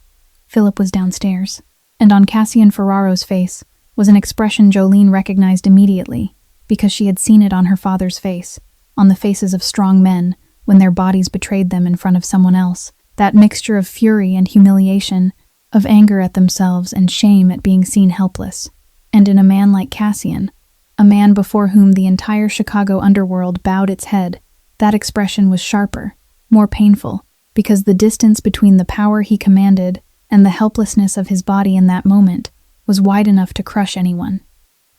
Philip was downstairs, and on Cassian Ferraro's face was an expression Jolene recognized immediately, because she had seen it on her father's face, on the faces of strong men when their bodies betrayed them in front of someone else. That mixture of fury and humiliation, of anger at themselves and shame at being seen helpless. And in a man like Cassian, a man before whom the entire Chicago underworld bowed its head, that expression was sharper, more painful, because the distance between the power he commanded and the helplessness of his body in that moment was wide enough to crush anyone.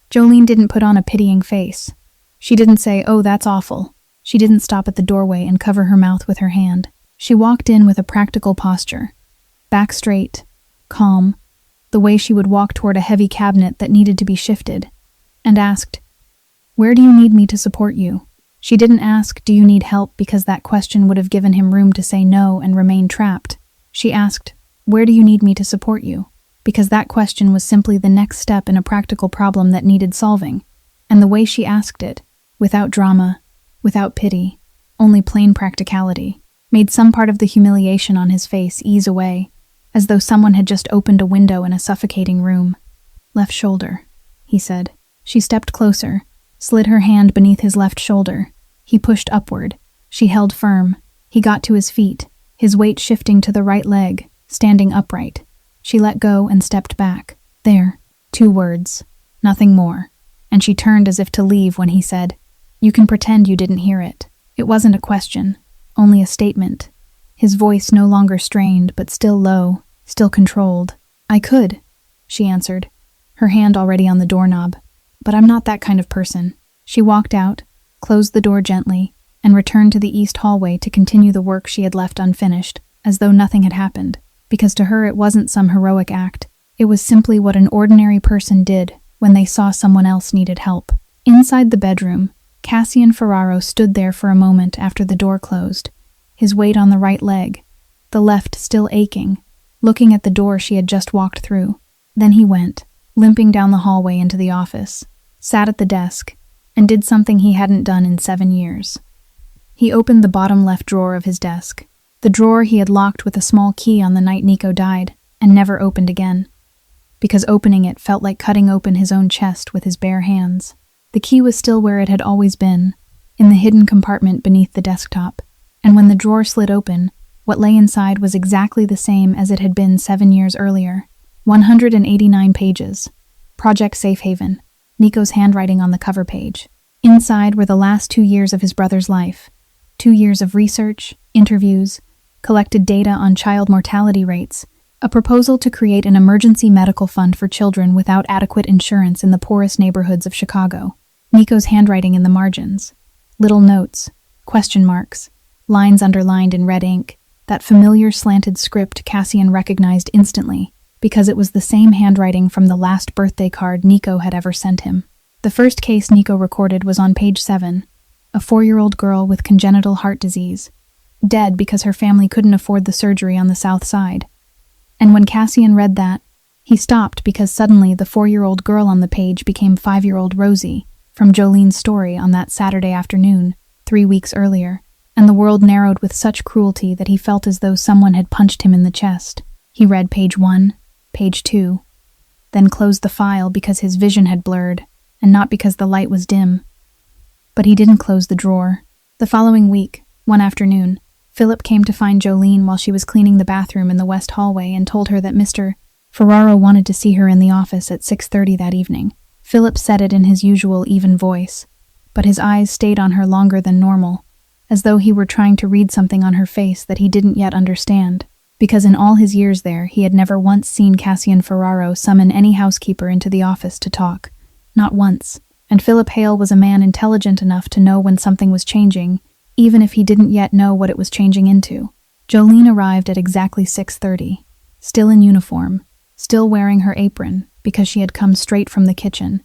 Jolene didn't put on a pitying face. She didn't say, "Oh, that's awful." She didn't stop at the doorway and cover her mouth with her hand. She walked in with a practical posture, back straight, calm, the way she would walk toward a heavy cabinet that needed to be shifted, and asked, "Where do you need me to support you?" She didn't ask, "Do you need help?" because that question would have given him room to say no and remain trapped. She asked, "Where do you need me to support you?" because that question was simply the next step in a practical problem that needed solving, and the way she asked it, without drama, without pity, only plain practicality, made some part of the humiliation on his face ease away, as though someone had just opened a window in a suffocating room. "Left shoulder," he said. She stepped closer, slid her hand beneath his left shoulder. He pushed upward. She held firm. He got to his feet, his weight shifting to the right leg, standing upright. She let go and stepped back. "There." 2 words. Nothing more. And she turned as if to leave when he said, "You can pretend you didn't hear it." It wasn't a question, only a statement. His voice no longer strained, but still low, still controlled. "I could," she answered, her hand already on the doorknob. "But I'm not that kind of person." She walked out, closed the door gently, and returned to the east hallway to continue the work she had left unfinished, as though nothing had happened, because to her it wasn't some heroic act. It was simply what an ordinary person did when they saw someone else needed help. Inside the bedroom, Cassian Ferraro stood there for a moment after the door closed, his weight on the right leg, the left still aching, looking at the door she had just walked through. Then he went, limping down the hallway into the office, sat at the desk, and did something he hadn't done in 7 years. He opened the bottom left drawer of his desk, the drawer he had locked with a small key on the night Nico died, and never opened again, because opening it felt like cutting open his own chest with his bare hands. The key was still where it had always been, in the hidden compartment beneath the desktop, and when the drawer slid open, what lay inside was exactly the same as it had been 7 years earlier. 189 pages. Project Safe Haven. Nico's handwriting on the cover page. Inside were the last 2 years of his brother's life. 2 years of research, interviews, collected data on child mortality rates, a proposal to create an emergency medical fund for children without adequate insurance in the poorest neighborhoods of Chicago. Nico's handwriting in the margins. Little notes, question marks, lines underlined in red ink, that familiar slanted script Cassian recognized instantly, because it was the same handwriting from the last birthday card Nico had ever sent him. The first case Nico recorded was on page 7, a 4-year-old girl with congenital heart disease, dead because her family couldn't afford the surgery on the south side. And when Cassian read that, he stopped because suddenly the 4-year-old girl on the page became 5-year-old Rosie, from Jolene's story on that Saturday afternoon, 3 weeks earlier, and the world narrowed with such cruelty that he felt as though someone had punched him in the chest. He read page 1, page 2, then closed the file because his vision had blurred, and not because the light was dim. But he didn't close the drawer. The following week, one afternoon, Philip came to find Jolene while she was cleaning the bathroom in the west hallway and told her that Mr. Ferraro wanted to see her in the office at 6:30 that evening. Philip said it in his usual even voice, but his eyes stayed on her longer than normal, as though he were trying to read something on her face that he didn't yet understand, because in all his years there he had never once seen Cassian Ferraro summon any housekeeper into the office to talk. Not once. And Philip Hale was a man intelligent enough to know when something was changing, even if he didn't yet know what it was changing into. Jolene arrived at exactly 6:30, still in uniform, still wearing her apron because she had come straight from the kitchen,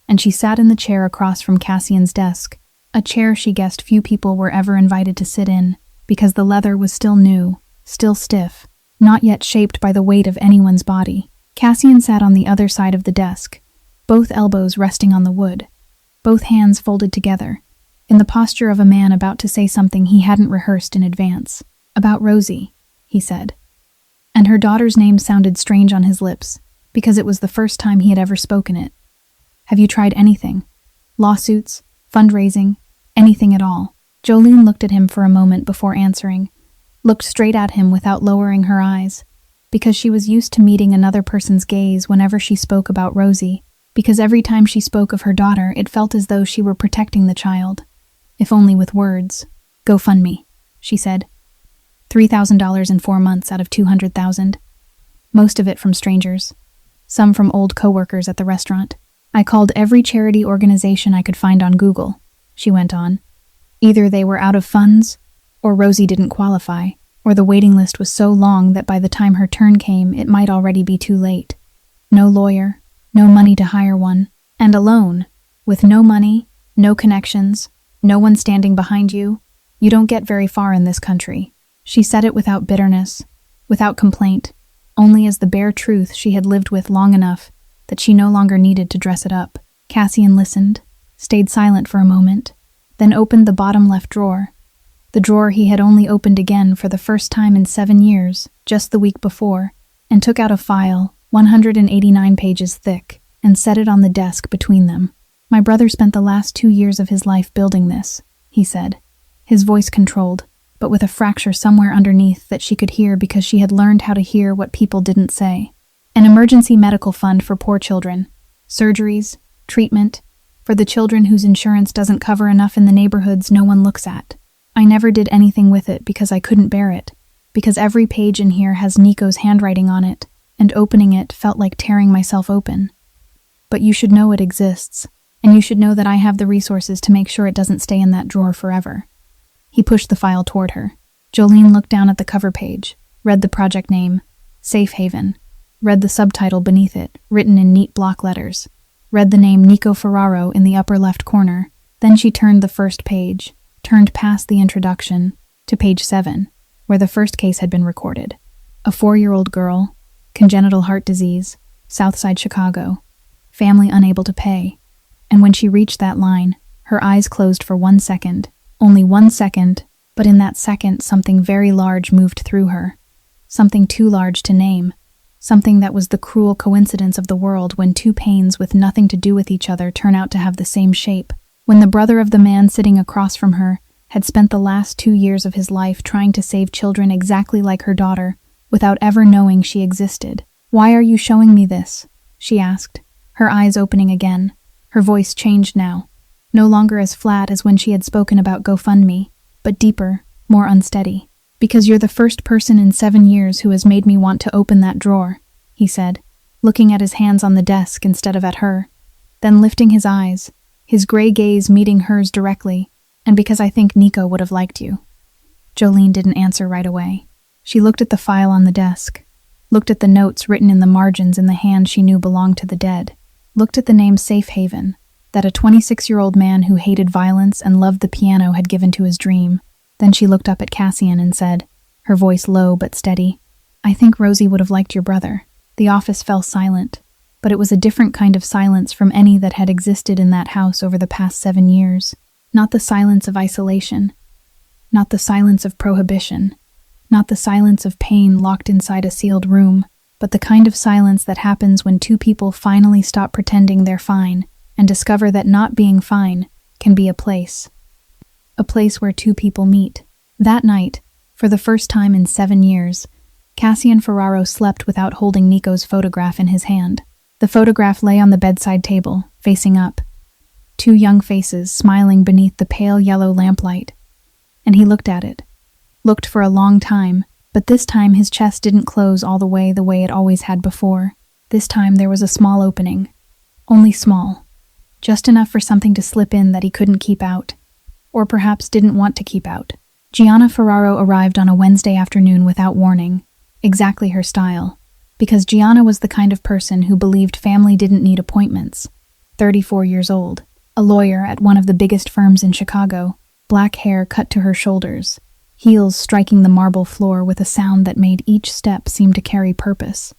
and she sat in the chair across from Cassian's desk, a chair she guessed few people were ever invited to sit in because the leather was still new, still stiff, not yet shaped by the weight of anyone's body. Cassian sat on the other side of the desk, both elbows resting on the wood, both hands folded together, in the posture of a man about to say something he hadn't rehearsed in advance. "About Rosie," he said. And her daughter's name sounded strange on his lips, because it was the first time he had ever spoken it. "Have you tried anything? Lawsuits? Fundraising? Anything at all?" Jolene looked at him for a moment before answering, looked straight at him without lowering her eyes, because she was used to meeting another person's gaze whenever she spoke about Rosie, because every time she spoke of her daughter it felt as though she were protecting the child, if only with words. "GoFundMe," she said. $3,000 in 4 months out of 200,000. Most of it from strangers. Some from old coworkers at the restaurant. "I called every charity organization I could find on Google," she went on. "Either they were out of funds, or Rosie didn't qualify, or the waiting list was so long that by the time her turn came, it might already be too late. No lawyer, no money to hire one, and alone, with no money, no connections, no one standing behind you. You don't get very far in this country." She said it without bitterness, without complaint, only as the bare truth she had lived with long enough that she no longer needed to dress it up. Cassian listened, stayed silent for a moment, then opened the bottom left drawer, the drawer he had only opened again for the first time in 7 years, just the week before, and took out a file, 189 pages thick, and set it on the desk between them. "My brother spent the last 2 years of his life building this," he said, his voice controlled, but with a fracture somewhere underneath that she could hear because she had learned how to hear what people didn't say. "An emergency medical fund for poor children. Surgeries, treatment, for the children whose insurance doesn't cover enough in the neighborhoods no one looks at. I never did anything with it because I couldn't bear it, because every page in here has Nico's handwriting on it, and opening it felt like tearing myself open. But you should know it exists, and you should know that I have the resources to make sure it doesn't stay in that drawer forever." He pushed the file toward her. Jolene looked down at the cover page, read the project name, Safe Haven, read the subtitle beneath it, written in neat block letters, read the name Nico Ferraro in the upper left corner. Then she turned the first page, turned past the introduction, to page 7, where the first case had been recorded. A 4-year-old girl, congenital heart disease, Southside Chicago, family unable to pay. And when she reached that line, her eyes closed for 1 second. Only 1 second, but in that second something very large moved through her. Something too large to name. Something that was the cruel coincidence of the world when two pains with nothing to do with each other turn out to have the same shape. When the brother of the man sitting across from her had spent the last 2 years of his life trying to save children exactly like her daughter, without ever knowing she existed. "Why are you showing me this?" she asked, her eyes opening again. Her voice changed now. No longer as flat as when she had spoken about GoFundMe, but deeper, more unsteady. "Because you're the first person in 7 years who has made me want to open that drawer," he said, looking at his hands on the desk instead of at her, then lifting his eyes, his gray gaze meeting hers directly, "and because I think Nico would have liked you." Jolene didn't answer right away. She looked at the file on the desk, looked at the notes written in the margins in the hand she knew belonged to the dead, looked at the name Safe Haven, that a 26-year-old man who hated violence and loved the piano had given to his dream. Then she looked up at Cassian and said, her voice low but steady, "I think Rosie would have liked your brother." The office fell silent, but it was a different kind of silence from any that had existed in that house over the past 7 years. Not the silence of isolation, not the silence of prohibition, not the silence of pain locked inside a sealed room, but the kind of silence that happens when two people finally stop pretending they're fine and discover that not being fine can be a place where two people meet. That night, for the first time in 7 years, Cassian Ferraro slept without holding Nico's photograph in his hand. The photograph lay on the bedside table, facing up, 2 young faces smiling beneath the pale yellow lamplight, and he looked at it, looked for a long time, but this time his chest didn't close all the way it always had before. This time there was a small opening, only small, just enough for something to slip in that he couldn't keep out, or perhaps didn't want to keep out. Gianna Ferraro arrived on a Wednesday afternoon without warning, exactly her style, because Gianna was the kind of person who believed family didn't need appointments. 34 years old, a lawyer at one of the biggest firms in Chicago, black hair cut to her shoulders, heels striking the marble floor with a sound that made each step seem to carry purpose.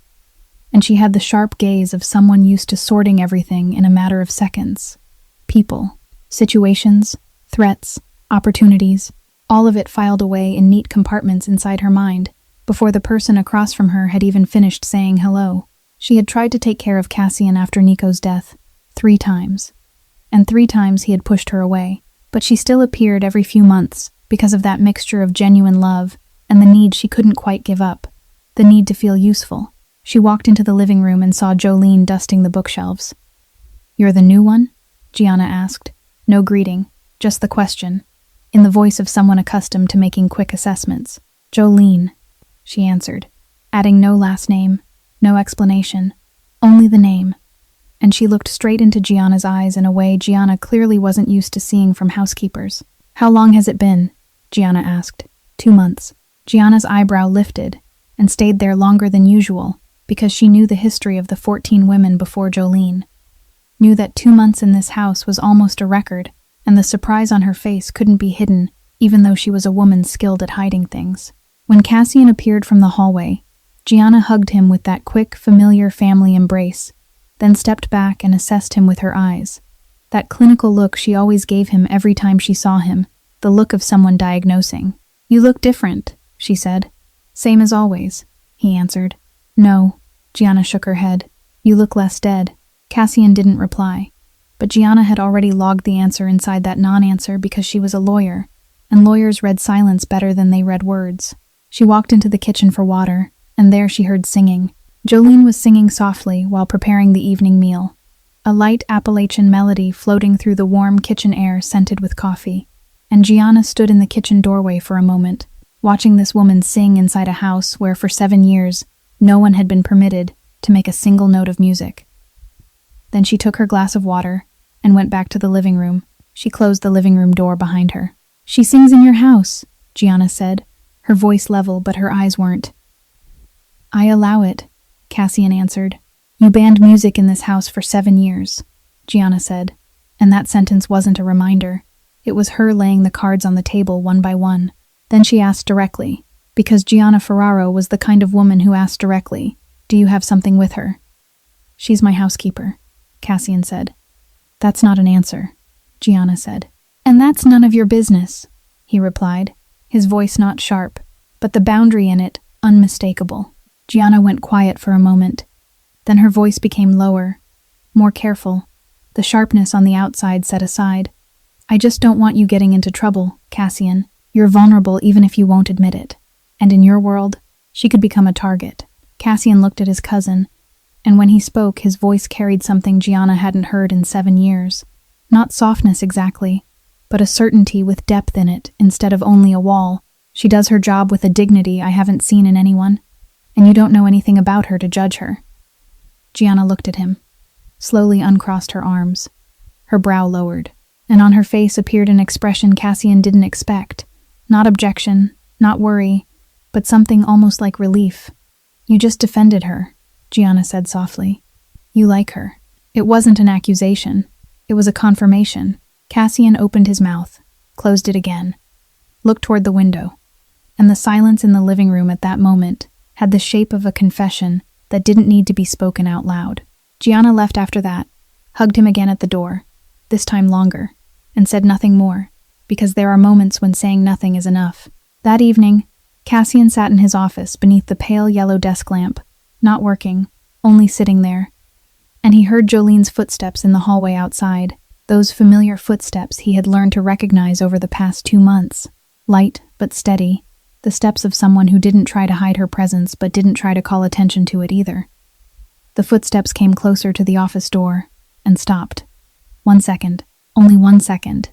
And she had the sharp gaze of someone used to sorting everything in a matter of seconds. People, situations, threats, opportunities, all of it filed away in neat compartments inside her mind before the person across from her had even finished saying hello. She had tried to take care of Cassian after Nico's death 3 times, and 3 times he had pushed her away, but she still appeared every few months because of that mixture of genuine love and the need she couldn't quite give up, the need to feel useful. She walked into the living room and saw Jolene dusting the bookshelves. "You're the new one?" Gianna asked. No greeting, just the question, in the voice of someone accustomed to making quick assessments. "Jolene," she answered, adding no last name, no explanation, only the name. And she looked straight into Gianna's eyes in a way Gianna clearly wasn't used to seeing from housekeepers. "How long has it been?" Gianna asked. 2 months. Gianna's eyebrow lifted and stayed there longer than usual because she knew the history of the 14 women before Jolene. Knew that 2 months in this house was almost a record, and the surprise on her face couldn't be hidden, even though she was a woman skilled at hiding things. When Cassian appeared from the hallway, Gianna hugged him with that quick, familiar family embrace, then stepped back and assessed him with her eyes. That clinical look she always gave him every time she saw him, the look of someone diagnosing. "You look different," she said. "Same as always," he answered. "No," Gianna shook her head. "You look less dead." Cassian didn't reply, but Gianna had already logged the answer inside that non-answer because she was a lawyer, and lawyers read silence better than they read words. She walked into the kitchen for water, and there she heard singing. Jolene was singing softly while preparing the evening meal, a light Appalachian melody floating through the warm kitchen air scented with coffee. And Gianna stood in the kitchen doorway for a moment, watching this woman sing inside a house where for 7 years no one had been permitted to make a single note of music. Then she took her glass of water and went back to the living room. She closed the living room door behind her. "She sings in your house," Gianna said, her voice level but her eyes weren't. "I allow it," Cassian answered. "You banned music in this house for 7 years," Gianna said, and that sentence wasn't a reminder. It was her laying the cards on the table one by one. Then she asked directly, because Gianna Ferraro was the kind of woman who asked directly, "Do you have something with her?" "She's my housekeeper," Cassian said. "That's not an answer," Gianna said. "And that's none of your business," he replied, his voice not sharp, but the boundary in it unmistakable. Gianna went quiet for a moment. Then her voice became lower, more careful, the sharpness on the outside set aside. "I just don't want you getting into trouble, Cassian. You're vulnerable even if you won't admit it. And in your world, she could become a target." Cassian looked at his cousin, and when he spoke, his voice carried something Gianna hadn't heard in 7 years. Not softness exactly, but a certainty with depth in it instead of only a wall. "She does her job with a dignity I haven't seen in anyone, and you don't know anything about her to judge her." Gianna looked at him, slowly uncrossed her arms. Her brow lowered, and on her face appeared an expression Cassian didn't expect. Not objection, not worry, but something almost like relief. "You just defended her," Gianna said softly. "You like her." It wasn't an accusation. It was a confirmation. Cassian opened his mouth, closed it again, looked toward the window, and the silence in the living room at that moment had the shape of a confession that didn't need to be spoken out loud. Gianna left after that, hugged him again at the door, this time longer, and said nothing more, because there are moments when saying nothing is enough. That evening, Cassian sat in his office beneath the pale yellow desk lamp, not working, only sitting there. And he heard Jolene's footsteps in the hallway outside, those familiar footsteps he had learned to recognize over the past 2 months. Light but steady, the steps of someone who didn't try to hide her presence but didn't try to call attention to it either. The footsteps came closer to the office door and stopped. 1 second, only 1 second.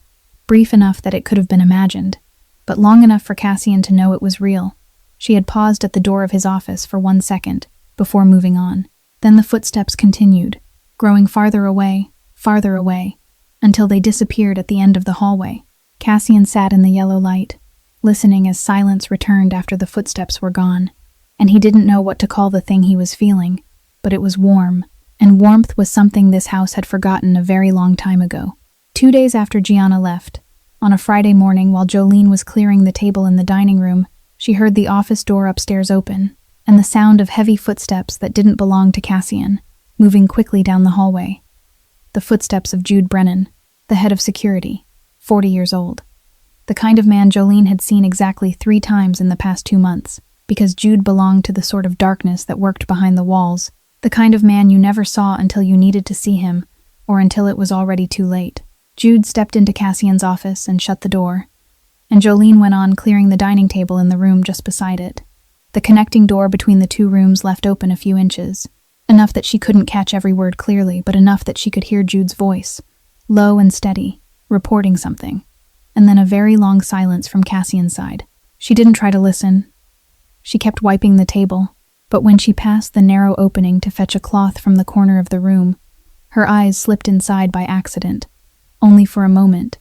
Brief enough that it could have been imagined, but long enough for Cassian to know it was real. She had paused at the door of his office for 1 second, before moving on. Then the footsteps continued, growing farther away, until they disappeared at the end of the hallway. Cassian sat in the yellow light, listening as silence returned after the footsteps were gone. And he didn't know what to call the thing he was feeling, but it was warm, and warmth was something this house had forgotten a very long time ago. 2 days after Gianna left, on a Friday morning while Jolene was clearing the table in the dining room, she heard the office door upstairs open, and the sound of heavy footsteps that didn't belong to Cassian, moving quickly down the hallway. The footsteps of Jude Brennan, the head of security, 40 years old. The kind of man Jolene had seen exactly 3 times in the past 2 months, because Jude belonged to the sort of darkness that worked behind the walls, the kind of man you never saw until you needed to see him, or until it was already too late. Jude stepped into Cassian's office and shut the door, and Jolene went on clearing the dining table in the room just beside it. The connecting door between the 2 rooms left open a few inches, enough that she couldn't catch every word clearly, but enough that she could hear Jude's voice, low and steady, reporting something, and then a very long silence from Cassian's side. She didn't try to listen. She kept wiping the table, but when she passed the narrow opening to fetch a cloth from the corner of the room, her eyes slipped inside by accident, only for a moment,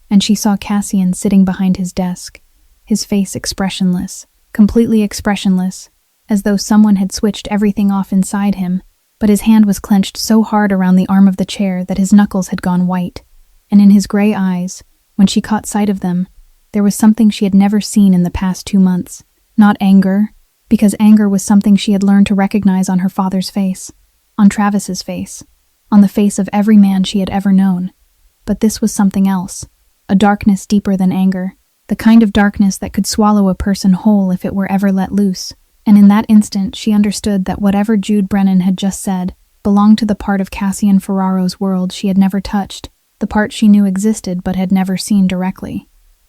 and she saw Cassian sitting behind his desk, his face expressionless, completely expressionless, as though someone had switched everything off inside him, but his hand was clenched so hard around the arm of the chair that his knuckles had gone white, and in his gray eyes, when she caught sight of them, there was something she had never seen in the past 2 months. Not anger, because anger was something she had learned to recognize on her father's face, on Travis's face, on the face of every man she had ever known. But this was something else, a darkness deeper than anger, the kind of darkness that could swallow a person whole if it were ever let loose. And in that instant she understood that whatever Jude Brennan had just said belonged to the part of Cassian Ferraro's world she had never touched, the part she knew existed but had never seen directly.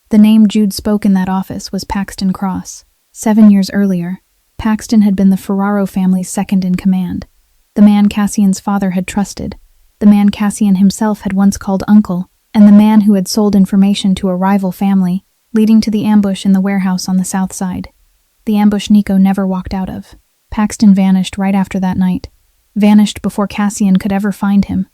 The name Jude spoke in that office was Paxton Cross. 7 years earlier, Paxton had been the Ferraro family's second in command, the man Cassian's father had trusted, the man Cassian himself had once called uncle, and the man who had sold information to a rival family, leading to the ambush in the warehouse on the south side. The ambush Nico never walked out of. Paxton vanished right after that night, vanished before Cassian could ever find him,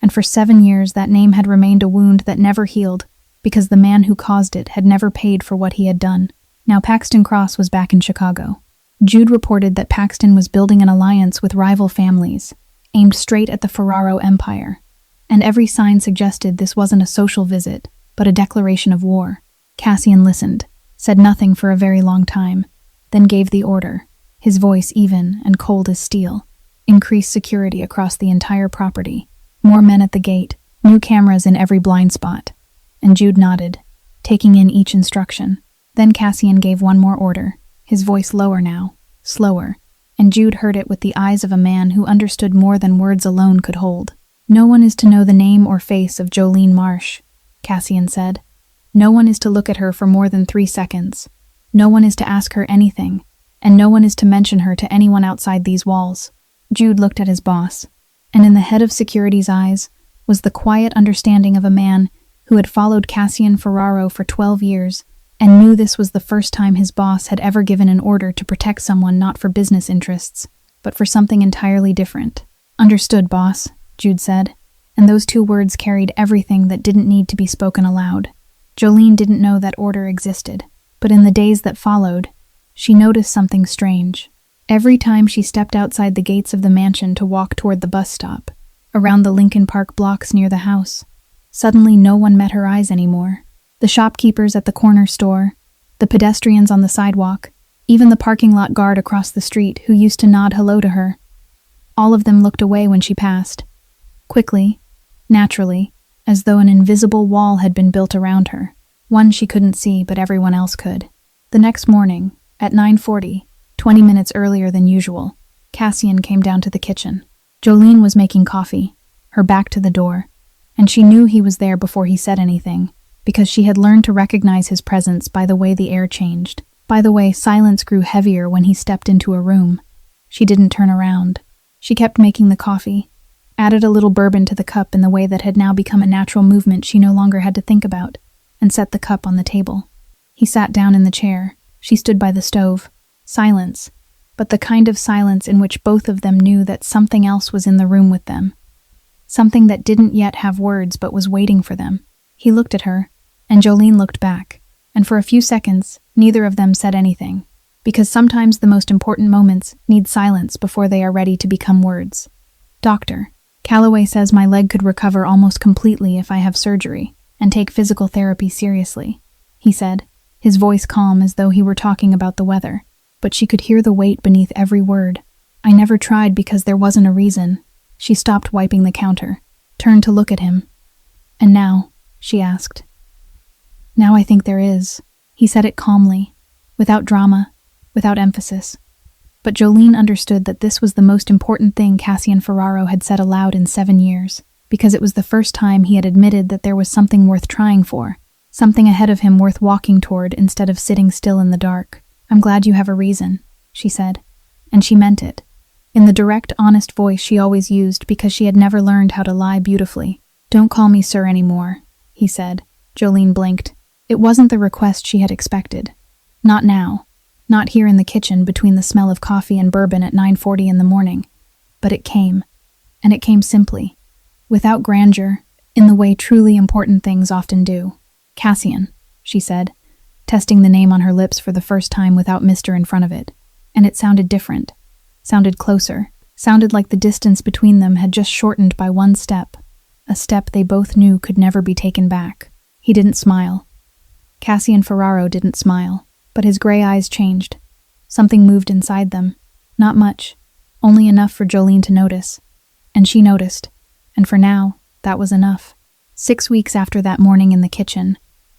and for 7 years that name had remained a wound that never healed, because the man who caused it had never paid for what he had done. Now Paxton Cross was back in Chicago. Jude reported that Paxton was building an alliance with rival families, aimed straight at the Ferraro Empire, and every sign suggested this wasn't a social visit, but a declaration of war. Cassian listened, said nothing for a very long time, then gave the order, his voice even and cold as steel. Increase security across the entire property, more men at the gate, new cameras in every blind spot. And Jude nodded, taking in each instruction. Then Cassian gave one more order, his voice lower now, slower, and Jude heard it with the eyes of a man who understood more than words alone could hold. No one is to know the name or face of Jolene Marsh, Cassian said. No one is to look at her for more than 3 seconds. No one is to ask her anything, and no one is to mention her to anyone outside these walls. Jude looked at his boss, and in the head of security's eyes was the quiet understanding of a man who had followed Cassian Ferraro for 12 years and knew this was the first time his boss had ever given an order to protect someone not for business interests, but for something entirely different. Understood, boss, Jude said, and those 2 words carried everything that didn't need to be spoken aloud. Jolene didn't know that order existed, but in the days that followed, she noticed something strange. Every time she stepped outside the gates of the mansion to walk toward the bus stop, around the Lincoln Park blocks near the house, suddenly no one met her eyes anymore. The shopkeepers at the corner store, the pedestrians on the sidewalk, even the parking lot guard across the street who used to nod hello to her. All of them looked away when she passed. Quickly, naturally, as though an invisible wall had been built around her. One she couldn't see, but everyone else could. The next morning, at 9:40, 20 minutes earlier than usual, Cassian came down to the kitchen. Jolene was making coffee, her back to the door, and she knew he was there before he said anything, because she had learned to recognize his presence by the way the air changed, by the way silence grew heavier when he stepped into a room. She didn't turn around. She kept making the coffee, added a little bourbon to the cup in the way that had now become a natural movement she no longer had to think about, and set the cup on the table. He sat down in the chair. She stood by the stove. Silence, but the kind of silence in which both of them knew that something else was in the room with them. Something that didn't yet have words but was waiting for them. He looked at her, and Jolene looked back, and for a few seconds, neither of them said anything, because sometimes the most important moments need silence before they are ready to become words. Doctor, Calloway says my leg could recover almost completely if I have surgery and take physical therapy seriously, he said, his voice calm as though he were talking about the weather, but she could hear the weight beneath every word. I never tried because there wasn't a reason. She stopped wiping the counter, turned to look at him. And now, she asked. Now I think there is. He said it calmly, without drama, without emphasis. But Jolene understood that this was the most important thing Cassian Ferraro had said aloud in 7 years, because it was the first time he had admitted that there was something worth trying for, something ahead of him worth walking toward instead of sitting still in the dark. I'm glad you have a reason, she said, and she meant it, in the direct, honest voice she always used because she had never learned how to lie beautifully. Don't call me sir anymore, he said. Jolene blinked. It wasn't the request she had expected. Not now. Not here in the kitchen between the smell of coffee and bourbon at 9:40 in the morning. But it came. And it came simply. Without grandeur, in the way truly important things often do. Cassian, she said, testing the name on her lips for the first time without Mr. in front of it. And it sounded different. Sounded closer. Sounded like the distance between them had just shortened by one step. A step they both knew could never be taken back. He didn't smile. Cassian Ferraro didn't smile. But his gray eyes changed. Something moved inside them. Not much. Only enough for Jolene to notice. And she noticed. And for now, that was enough. 6 weeks after that morning in the kitchen,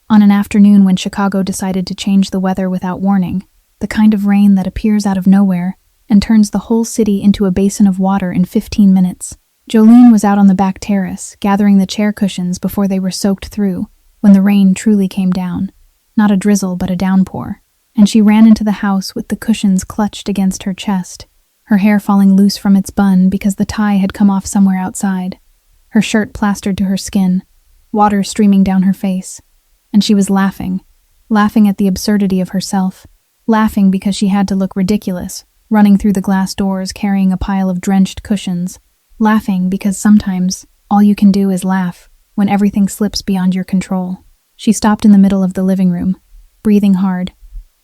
on an afternoon when Chicago decided to change the weather without warning, the kind of rain that appears out of nowhere and turns the whole city into a basin of water in 15 minutes, Jolene was out on the back terrace, gathering the chair cushions before they were soaked through, when the rain truly came down. Not a drizzle, but a downpour. And she ran into the house with the cushions clutched against her chest, her hair falling loose from its bun because the tie had come off somewhere outside, her shirt plastered to her skin, water streaming down her face. And she was laughing at the absurdity of herself, laughing because she had to look ridiculous, running through the glass doors carrying a pile of drenched cushions, laughing because sometimes all you can do is laugh when everything slips beyond your control. She stopped in the middle of the living room, breathing hard.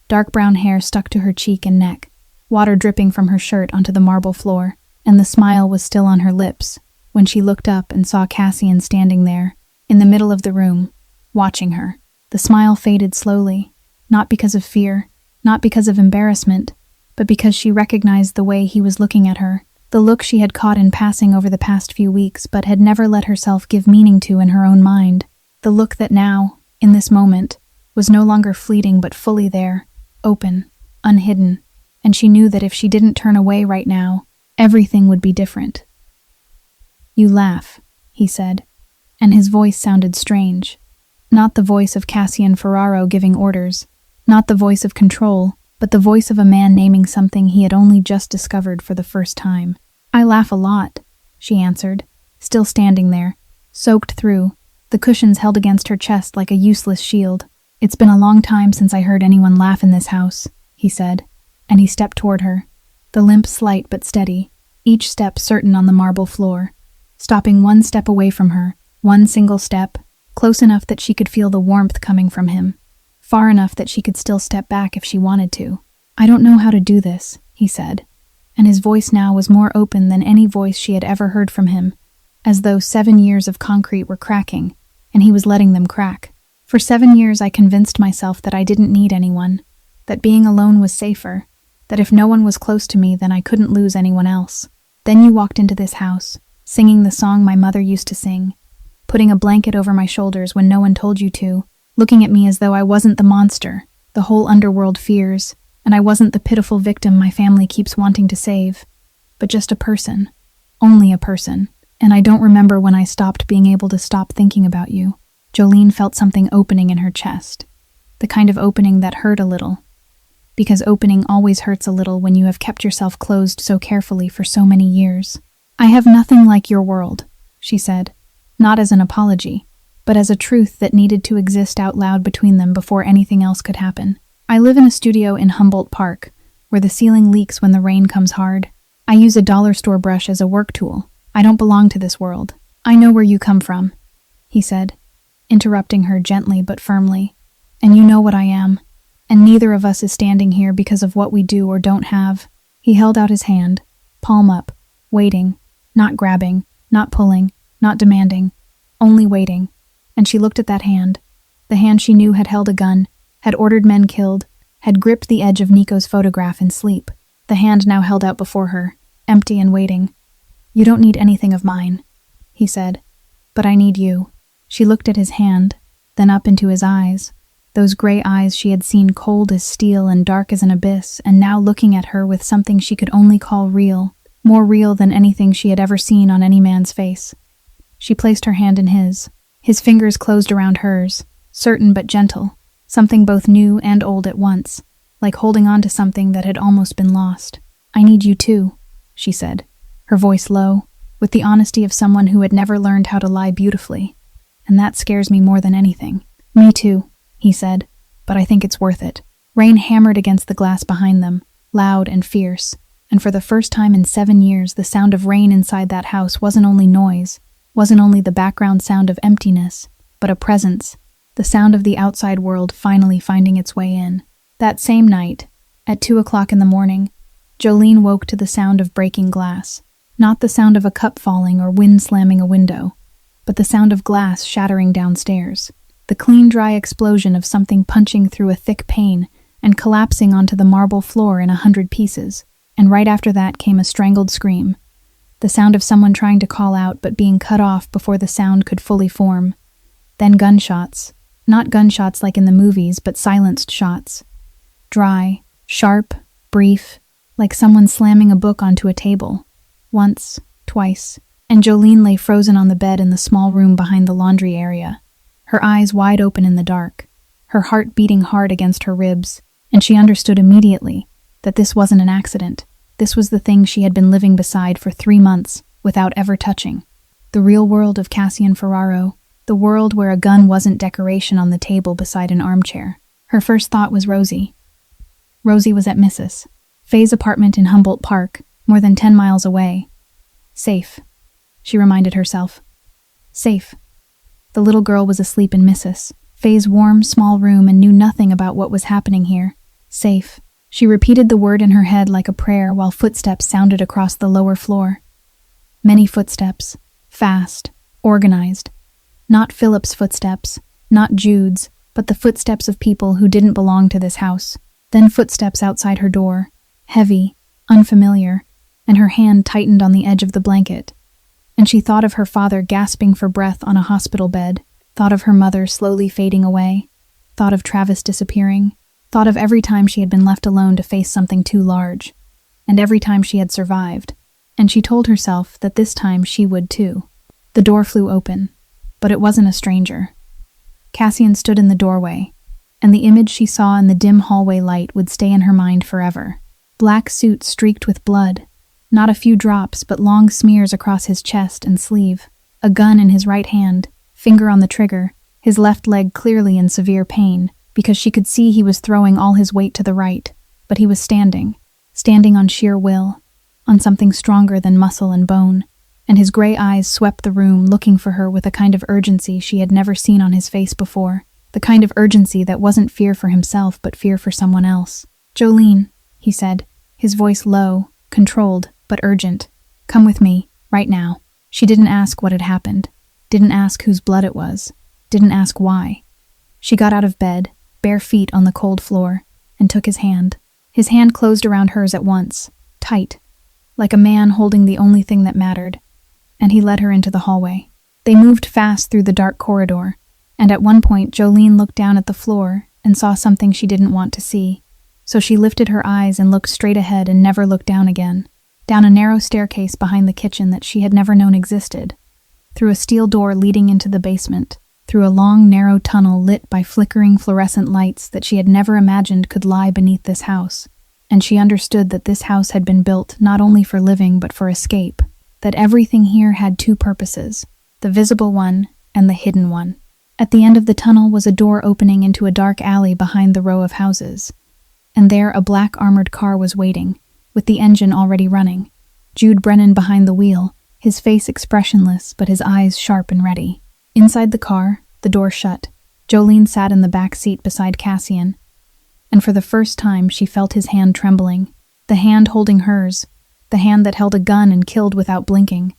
Dark brown hair stuck to her cheek and neck, water dripping from her shirt onto the marble floor, and the smile was still on her lips when she looked up and saw Cassian standing there, in the middle of the room, watching her. The smile faded slowly, not because of fear, not because of embarrassment, but because she recognized the way he was looking at her, the look she had caught in passing over the past few weeks but had never let herself give meaning to in her own mind, the look that now, in this moment, was no longer fleeting but fully there, open, unhidden, and she knew that if she didn't turn away right now, everything would be different. You laugh, he said, and his voice sounded strange. Not the voice of Cassian Ferraro giving orders, not the voice of control, but the voice of a man naming something he had only just discovered for the first time. I laugh a lot, she answered, still standing there, soaked through, the cushions held against her chest like a useless shield. It's been a long time since I heard anyone laugh in this house, he said, and he stepped toward her, the limp slight but steady, each step certain on the marble floor, stopping one step away from her, one single step, close enough that she could feel the warmth coming from him, far enough that she could still step back if she wanted to. I don't know how to do this, he said, and his voice now was more open than any voice she had ever heard from him, as though 7 years of concrete were cracking, and he was letting them crack. For 7 years I convinced myself that I didn't need anyone, that being alone was safer, that if no one was close to me then I couldn't lose anyone else. Then you walked into this house, singing the song my mother used to sing, putting a blanket over my shoulders when no one told you to, looking at me as though I wasn't the monster the whole underworld fears, and I wasn't the pitiful victim my family keeps wanting to save, but just a person, only a person, and I don't remember when I stopped being able to stop thinking about you. Jolene felt something opening in her chest, the kind of opening that hurt a little, because opening always hurts a little when you have kept yourself closed so carefully for so many years. I have nothing like your world, she said, not as an apology, but as a truth that needed to exist out loud between them before anything else could happen. I live in a studio in Humboldt Park, where the ceiling leaks when the rain comes hard. I use a dollar store brush as a work tool. I don't belong to this world. I know where you come from, he said, interrupting her gently but firmly. And you know what I am. And neither of us is standing here because of what we do or don't have." He held out his hand, palm up, waiting, not grabbing, not pulling, not demanding, only waiting. And she looked at that hand, the hand she knew had held a gun, had ordered men killed, had gripped the edge of Nico's photograph in sleep. The hand now held out before her, empty and waiting. "You don't need anything of mine," he said, "but I need you." She looked at his hand, then up into his eyes, those gray eyes she had seen cold as steel and dark as an abyss, and now looking at her with something she could only call real, more real than anything she had ever seen on any man's face. She placed her hand in his. His fingers closed around hers, certain but gentle, something both new and old at once, like holding on to something that had almost been lost. "I need you too," she said, her voice low, with the honesty of someone who had never learned how to lie beautifully. "And that scares me more than anything." "Me too," he said, "but I think it's worth it." Rain hammered against the glass behind them, loud and fierce, and for the first time in 7 years the sound of rain inside that house wasn't only noise, wasn't only the background sound of emptiness, but a presence, the sound of the outside world finally finding its way in. That same night, at 2 o'clock in the morning, Jolene woke to the sound of breaking glass, not the sound of a cup falling or wind slamming a window, but the sound of glass shattering downstairs, the clean, dry explosion of something punching through a thick pane and collapsing onto the marble floor in 100 pieces. And right after that came a strangled scream, the sound of someone trying to call out but being cut off before the sound could fully form. Then gunshots, not gunshots like in the movies, but silenced shots. Dry, sharp, brief, like someone slamming a book onto a table. Once, twice, and Jolene lay frozen on the bed in the small room behind the laundry area, her eyes wide open in the dark, her heart beating hard against her ribs, and she understood immediately that this wasn't an accident. This was the thing she had been living beside for 3 months without ever touching. The real world of Cassian Ferraro, the world where a gun wasn't decoration on the table beside an armchair. Her first thought was Rosie. Rosie was at Mrs. Faye's apartment in Humboldt Park, more than 10 miles away. Safe, she reminded herself. Safe. The little girl was asleep in Mrs. Faye's warm, small room and knew nothing about what was happening here. Safe. She repeated the word in her head like a prayer while footsteps sounded across the lower floor. Many footsteps, fast, organized. Not Philip's footsteps, not Jude's, but the footsteps of people who didn't belong to this house. Then footsteps outside her door, heavy, unfamiliar, and her hand tightened on the edge of the blanket. And she thought of her father gasping for breath on a hospital bed, thought of her mother slowly fading away, thought of Travis disappearing, thought of every time she had been left alone to face something too large, and every time she had survived, and she told herself that this time she would too. The door flew open, but it wasn't a stranger. Cassian stood in the doorway, and the image she saw in the dim hallway light would stay in her mind forever. Black suit streaked with blood, not a few drops but long smears across his chest and sleeve, a gun in his right hand, finger on the trigger, his left leg clearly in severe pain, because she could see he was throwing all his weight to the right, but he was standing on sheer will, on something stronger than muscle and bone, and his gray eyes swept the room looking for her with a kind of urgency she had never seen on his face before, the kind of urgency that wasn't fear for himself but fear for someone else. "Jolene," he said, his voice low, controlled, but urgent. "Come with me, right now." She didn't ask what had happened, didn't ask whose blood it was, didn't ask why. She got out of bed, bare feet on the cold floor, and took his hand. His hand closed around hers at once, tight, like a man holding the only thing that mattered, and he led her into the hallway. They moved fast through the dark corridor, and at one point Jolene looked down at the floor and saw something she didn't want to see. So she lifted her eyes and looked straight ahead and never looked down again, down a narrow staircase behind the kitchen that she had never known existed, through a steel door leading into the basement, through a long, narrow tunnel lit by flickering fluorescent lights that she had never imagined could lie beneath this house. And she understood that this house had been built not only for living but for escape, that everything here had two purposes, the visible one and the hidden one. At the end of the tunnel was a door opening into a dark alley behind the row of houses, and there a black armored car was waiting, with the engine already running. Jude Brennan behind the wheel, his face expressionless but his eyes sharp and ready. Inside the car, the door shut. Jolene sat in the back seat beside Cassian, and for the first time she felt his hand trembling. The hand holding hers, the hand that held a gun and killed without blinking,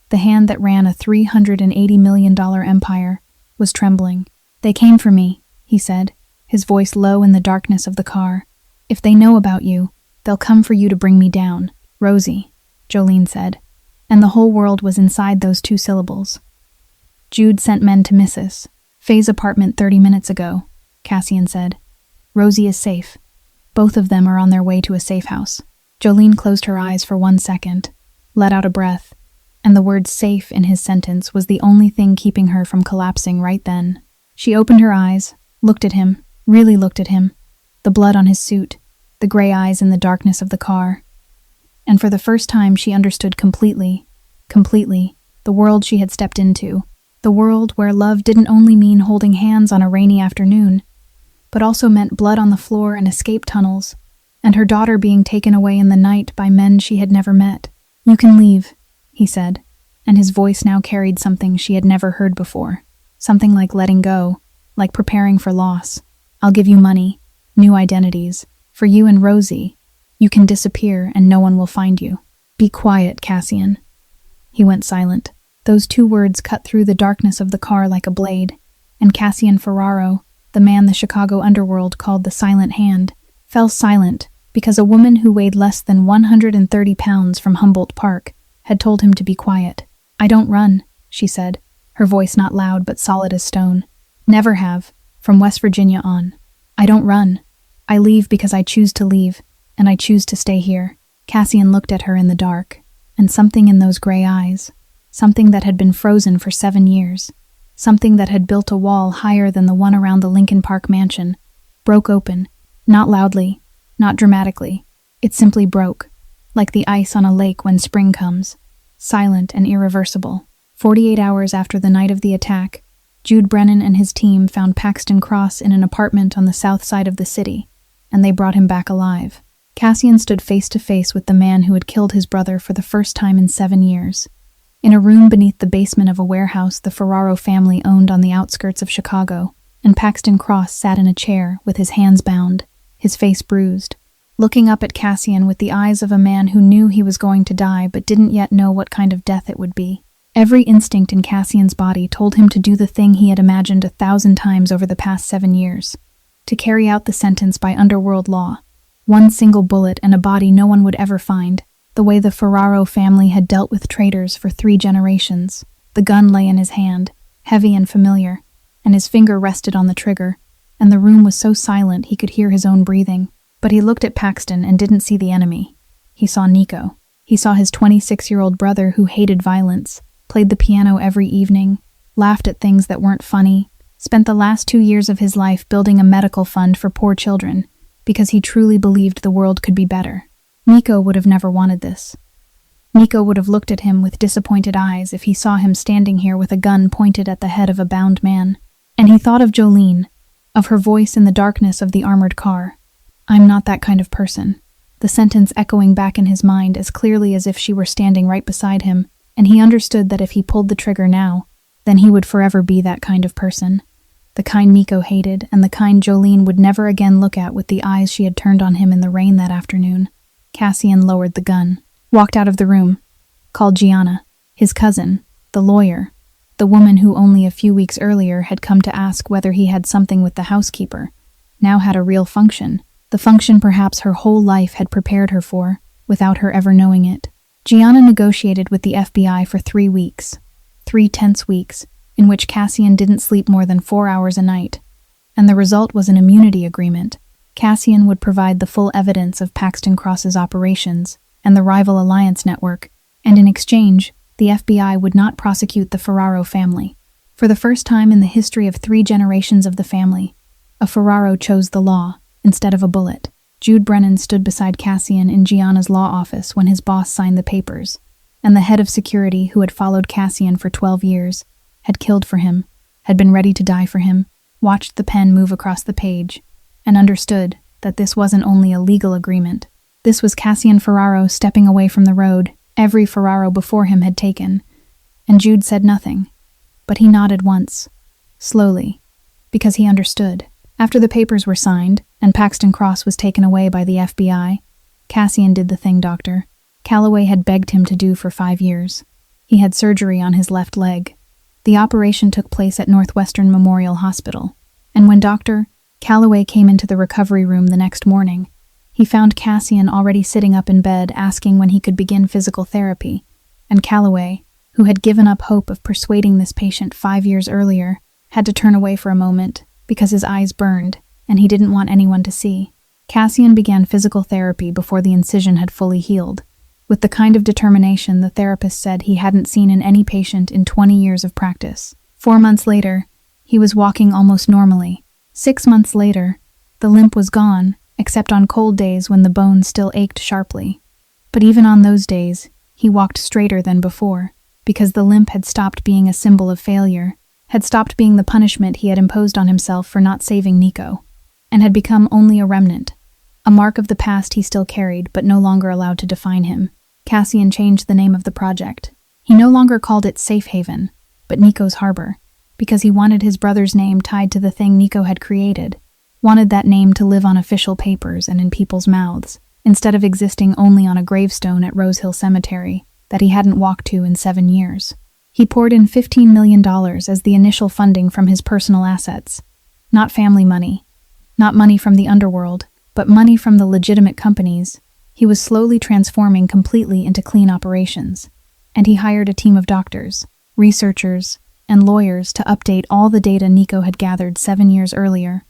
the hand that ran a $380 million empire, was trembling. "They came for me," he said, his voice low in the darkness of the car. "If they know about you, they'll come for you to bring me down." "Rosie," Jolene said, and the whole world was inside those two syllables. "Jude sent men to Mrs. Faye's apartment 30 minutes ago," Cassian said. "Rosie is safe. Both of them are on their way to a safe house." Jolene closed her eyes for 1 second, let out a breath, and the word safe in his sentence was the only thing keeping her from collapsing right then. She opened her eyes, looked at him, really looked at him, the blood on his suit, the gray eyes in the darkness of the car. And for the first time she understood completely, the world she had stepped into, the world where love didn't only mean holding hands on a rainy afternoon, but also meant blood on the floor and escape tunnels, and her daughter being taken away in the night by men she had never met. "You can leave," he said, and his voice now carried something she had never heard before, something like letting go, like preparing for loss. "I'll give you money, new identities, for you and Rosie. You can disappear and no one will find you." "Be quiet, Cassian." He went silent. Those two words cut through the darkness of the car like a blade, and Cassian Ferraro, the man the Chicago underworld called the Silent Hand, fell silent because a woman who weighed less than 130 pounds from Humboldt Park had told him to be quiet. "I don't run," she said, her voice not loud but solid as stone. "Never have, from West Virginia on. I don't run. I leave because I choose to leave, and I choose to stay here." Cassian looked at her in the dark, and something in those gray eyes, something that had been frozen for 7 years, something that had built a wall higher than the one around the Lincoln Park mansion, broke open, not loudly, not dramatically. It simply broke, like the ice on a lake when spring comes, silent and irreversible. 48 hours after the night of the attack, Jude Brennan and his team found Paxton Cross in an apartment on the south side of the city, and they brought him back alive. Cassian stood face to face with the man who had killed his brother for the first time in 7 years. In a room beneath the basement of a warehouse the Ferraro family owned on the outskirts of Chicago, and Paxton Cross sat in a chair with his hands bound, his face bruised, looking up at Cassian with the eyes of a man who knew he was going to die but didn't yet know what kind of death it would be. Every instinct in Cassian's body told him to do the thing he had imagined 1,000 times over the past 7 years, to carry out the sentence by underworld law. One single bullet and a body no one would ever find, the way the Ferraro family had dealt with traitors for 3 generations. The gun lay in his hand, heavy and familiar, and his finger rested on the trigger, and the room was so silent he could hear his own breathing. But he looked at Paxton and didn't see the enemy. He saw Nico. He saw his 26-year-old brother who hated violence, played the piano every evening, laughed at things that weren't funny, spent the last 2 years of his life building a medical fund for poor children, because he truly believed the world could be better. Nico would have never wanted this. Nico would have looked at him with disappointed eyes if he saw him standing here with a gun pointed at the head of a bound man. And he thought of Jolene, of her voice in the darkness of the armored car. "I'm not that kind of person," the sentence echoing back in his mind as clearly as if she were standing right beside him, and he understood that if he pulled the trigger now, then he would forever be that kind of person. The kind Nico hated, and the kind Jolene would never again look at with the eyes she had turned on him in the rain that afternoon. Cassian lowered the gun, walked out of the room, called Gianna, his cousin, the lawyer, the woman who only a few weeks earlier had come to ask whether he had something with the housekeeper, now had a real function, the function perhaps her whole life had prepared her for, without her ever knowing it. Gianna negotiated with the FBI for 3 weeks, 3 tense weeks, in which Cassian didn't sleep more than 4 hours a night, and the result was an immunity agreement. Cassian would provide the full evidence of Paxton Cross's operations and the rival alliance network, and in exchange, the FBI would not prosecute the Ferraro family. For the first time in the history of 3 generations of the family, a Ferraro chose the law instead of a bullet. Jude Brennan stood beside Cassian in Gianna's law office when his boss signed the papers, and the head of security who had followed Cassian for 12 years, had killed for him, had been ready to die for him, watched the pen move across the page, and understood that this wasn't only a legal agreement. This was Cassian Ferraro stepping away from the road every Ferraro before him had taken, and Jude said nothing, but he nodded once, slowly, because he understood. After the papers were signed, and Paxton Cross was taken away by the FBI, Cassian did the thing Dr. Calloway had begged him to do for 5 years. He had surgery on his left leg. The operation took place at Northwestern Memorial Hospital, and when Dr. Calloway came into the recovery room the next morning, he found Cassian already sitting up in bed asking when he could begin physical therapy, and Calloway, who had given up hope of persuading this patient 5 years earlier, had to turn away for a moment because his eyes burned and he didn't want anyone to see. Cassian began physical therapy before the incision had fully healed, with the kind of determination the therapist said he hadn't seen in any patient in 20 years of practice. 4 months later, he was walking almost normally. 6 months later, the limp was gone, except on cold days when the bone still ached sharply. But even on those days, he walked straighter than before, because the limp had stopped being a symbol of failure, had stopped being the punishment he had imposed on himself for not saving Nico, and had become only a remnant, a mark of the past he still carried but no longer allowed to define him. Cassian changed the name of the project. He no longer called it Safe Haven, but Nico's Harbor, because he wanted his brother's name tied to the thing Nico had created, wanted that name to live on official papers and in people's mouths, instead of existing only on a gravestone at Rose Hill Cemetery that he hadn't walked to in 7 years. He poured in $15 million as the initial funding from his personal assets. Not family money, not money from the underworld, but money from the legitimate companies. He was slowly transforming completely into clean operations, and he hired a team of doctors, researchers, and lawyers to update all the data Nico had gathered 7 years earlier,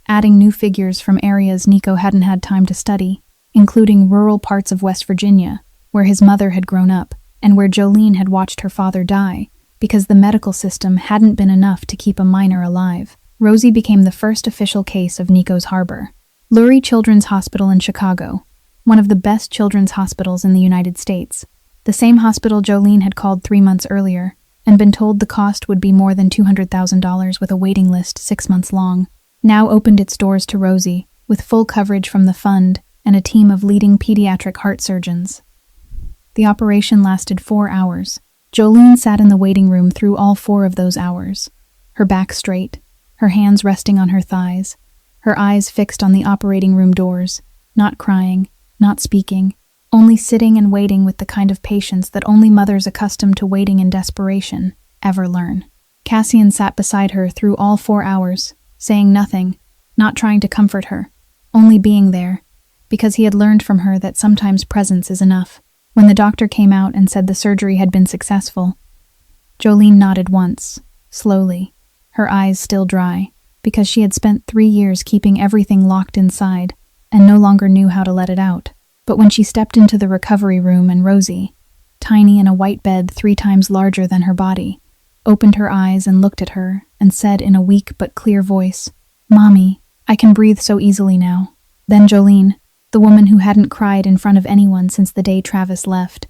adding new figures from areas Nico hadn't had time to study, including rural parts of West Virginia, where his mother had grown up, and where Jolene had watched her father die, because the medical system hadn't been enough to keep a minor alive. Rosie became the first official case of Nico's Harbor. Lurie Children's Hospital in Chicago, one of the best children's hospitals in the United States, the same hospital Jolene had called 3 months earlier, and been told the cost would be more than $200,000 with a waiting list 6 months long, now opened its doors to Rosie, with full coverage from the fund and a team of leading pediatric heart surgeons. The operation lasted 4 hours. Jolene sat in the waiting room through all 4 of those hours, her back straight, her hands resting on her thighs, her eyes fixed on the operating room doors, not crying, not speaking, only sitting and waiting with the kind of patience that only mothers accustomed to waiting in desperation ever learn. Cassian sat beside her through all 4 hours, saying nothing, not trying to comfort her, only being there, because he had learned from her that sometimes presence is enough. When the doctor came out and said the surgery had been successful, Jolene nodded once, slowly, her eyes still dry, because she had spent 3 years keeping everything locked inside and no longer knew how to let it out. But when she stepped into the recovery room and Rosie, tiny in a white bed 3 times larger than her body, opened her eyes and looked at her and said in a weak but clear voice, "Mommy, I can breathe so easily now." Then Jolene, the woman who hadn't cried in front of anyone since the day Travis left,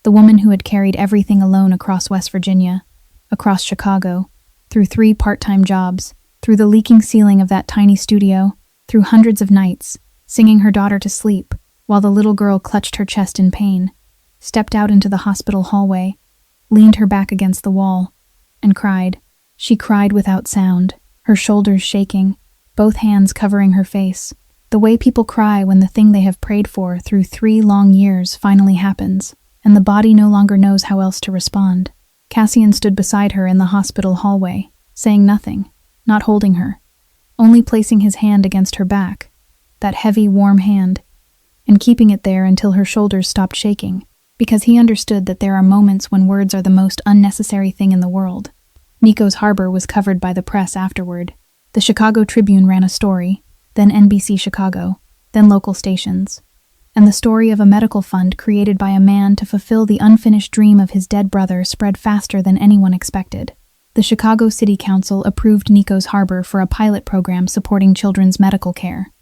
the woman who had carried everything alone across West Virginia, across Chicago, through 3 part-time jobs, through the leaking ceiling of that tiny studio, through hundreds of nights, singing her daughter to sleep while the little girl clutched her chest in pain, stepped out into the hospital hallway, leaned her back against the wall, and cried. She cried without sound, her shoulders shaking, both hands covering her face, the way people cry when the thing they have prayed for through 3 long years finally happens, and the body no longer knows how else to respond. Cassian stood beside her in the hospital hallway, saying nothing, not holding her, only placing his hand against her back, that heavy, warm hand, and keeping it there until her shoulders stopped shaking, because he understood that there are moments when words are the most unnecessary thing in the world. Nico's Harbor was covered by the press afterward. The Chicago Tribune ran a story, then NBC Chicago, then local stations, and the story of a medical fund created by a man to fulfill the unfinished dream of his dead brother spread faster than anyone expected. The Chicago City Council approved Nico's Harbor for a pilot program supporting children's medical care.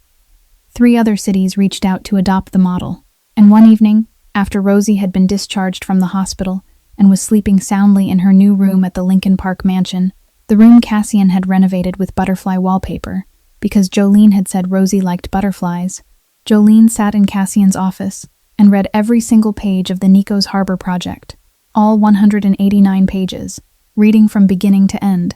3 other cities reached out to adopt the model, and one evening, after Rosie had been discharged from the hospital and was sleeping soundly in her new room at the Lincoln Park mansion, the room Cassian had renovated with butterfly wallpaper, because Jolene had said Rosie liked butterflies, Jolene sat in Cassian's office and read every single page of the Nico's Harbor project, all 189 pages, reading from beginning to end,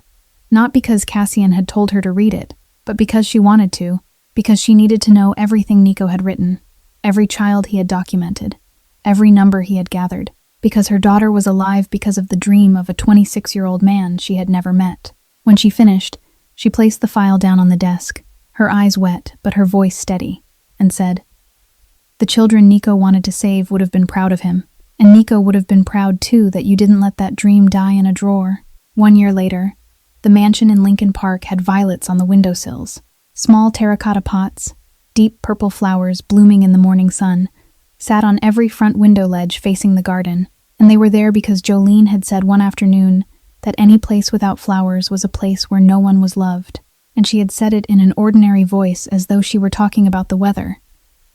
Not because Cassian had told her to read it, but because she wanted to, because she needed to know everything Nico had written, every child he had documented, every number he had gathered, because her daughter was alive because of the dream of a 26-year-old man she had never met. When she finished, she placed the file down on the desk, her eyes wet but her voice steady, and said, "The children Nico wanted to save would have been proud of him, and Nico would have been proud too that you didn't let that dream die in a drawer." 1 year later, the mansion in Lincoln Park had violets on the windowsills, small terracotta pots, deep purple flowers blooming in the morning sun, sat on every front window ledge facing the garden, and they were there because Jolene had said one afternoon that any place without flowers was a place where no one was loved, and she had said it in an ordinary voice as though she were talking about the weather.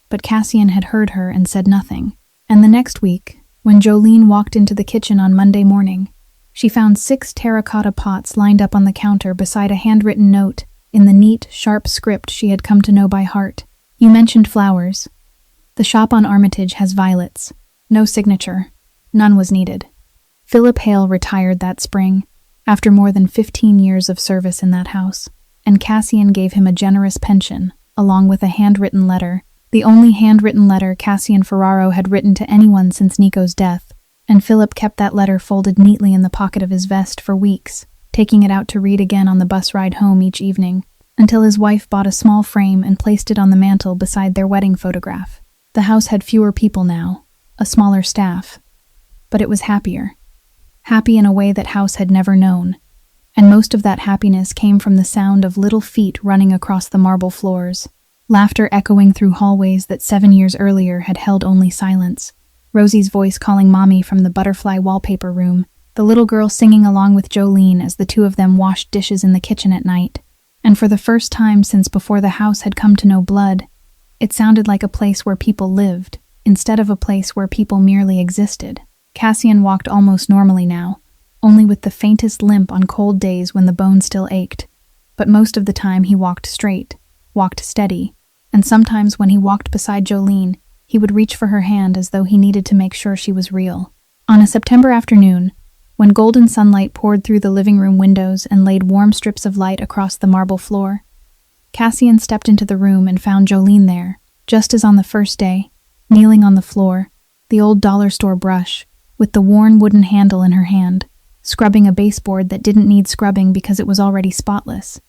But Cassian had heard her and said nothing, and the next week, when Jolene walked into the kitchen on Monday morning, she found 6 terracotta pots lined up on the counter beside a handwritten note in the neat, sharp script she had come to know by heart. "You mentioned flowers. The shop on Armitage has violets. No signature. None was needed." Philip Hale retired that spring, after more than 15 years of service in that house, and Cassian gave him a generous pension, along with a handwritten letter, the only handwritten letter Cassian Ferraro had written to anyone since Nico's death, and Philip kept that letter folded neatly in the pocket of his vest for weeks, taking it out to read again on the bus ride home each evening, until his wife bought a small frame and placed it on the mantel beside their wedding photograph. The house had fewer people now, a smaller staff, but it was happier. Happy in a way that House had never known, and most of that happiness came from the sound of little feet running across the marble floors, laughter echoing through hallways that 7 years earlier had held only silence, Rosie's voice calling Mommy from the butterfly wallpaper room, the little girl singing along with Jolene as the two of them washed dishes in the kitchen at night. And for the first time since before the house had come to know blood, it sounded like a place where people lived, instead of a place where people merely existed. Cassian walked almost normally now, only with the faintest limp on cold days when the bone still ached. But most of the time he walked straight, walked steady, and sometimes when he walked beside Jolene, he would reach for her hand as though he needed to make sure she was real. On a September afternoon, when golden sunlight poured through the living room windows and laid warm strips of light across the marble floor, Cassian stepped into the room and found Jolene there, just as on the first day, kneeling on the floor, the old dollar store brush, with the worn wooden handle in her hand, scrubbing a baseboard that didn't need scrubbing because it was already spotless.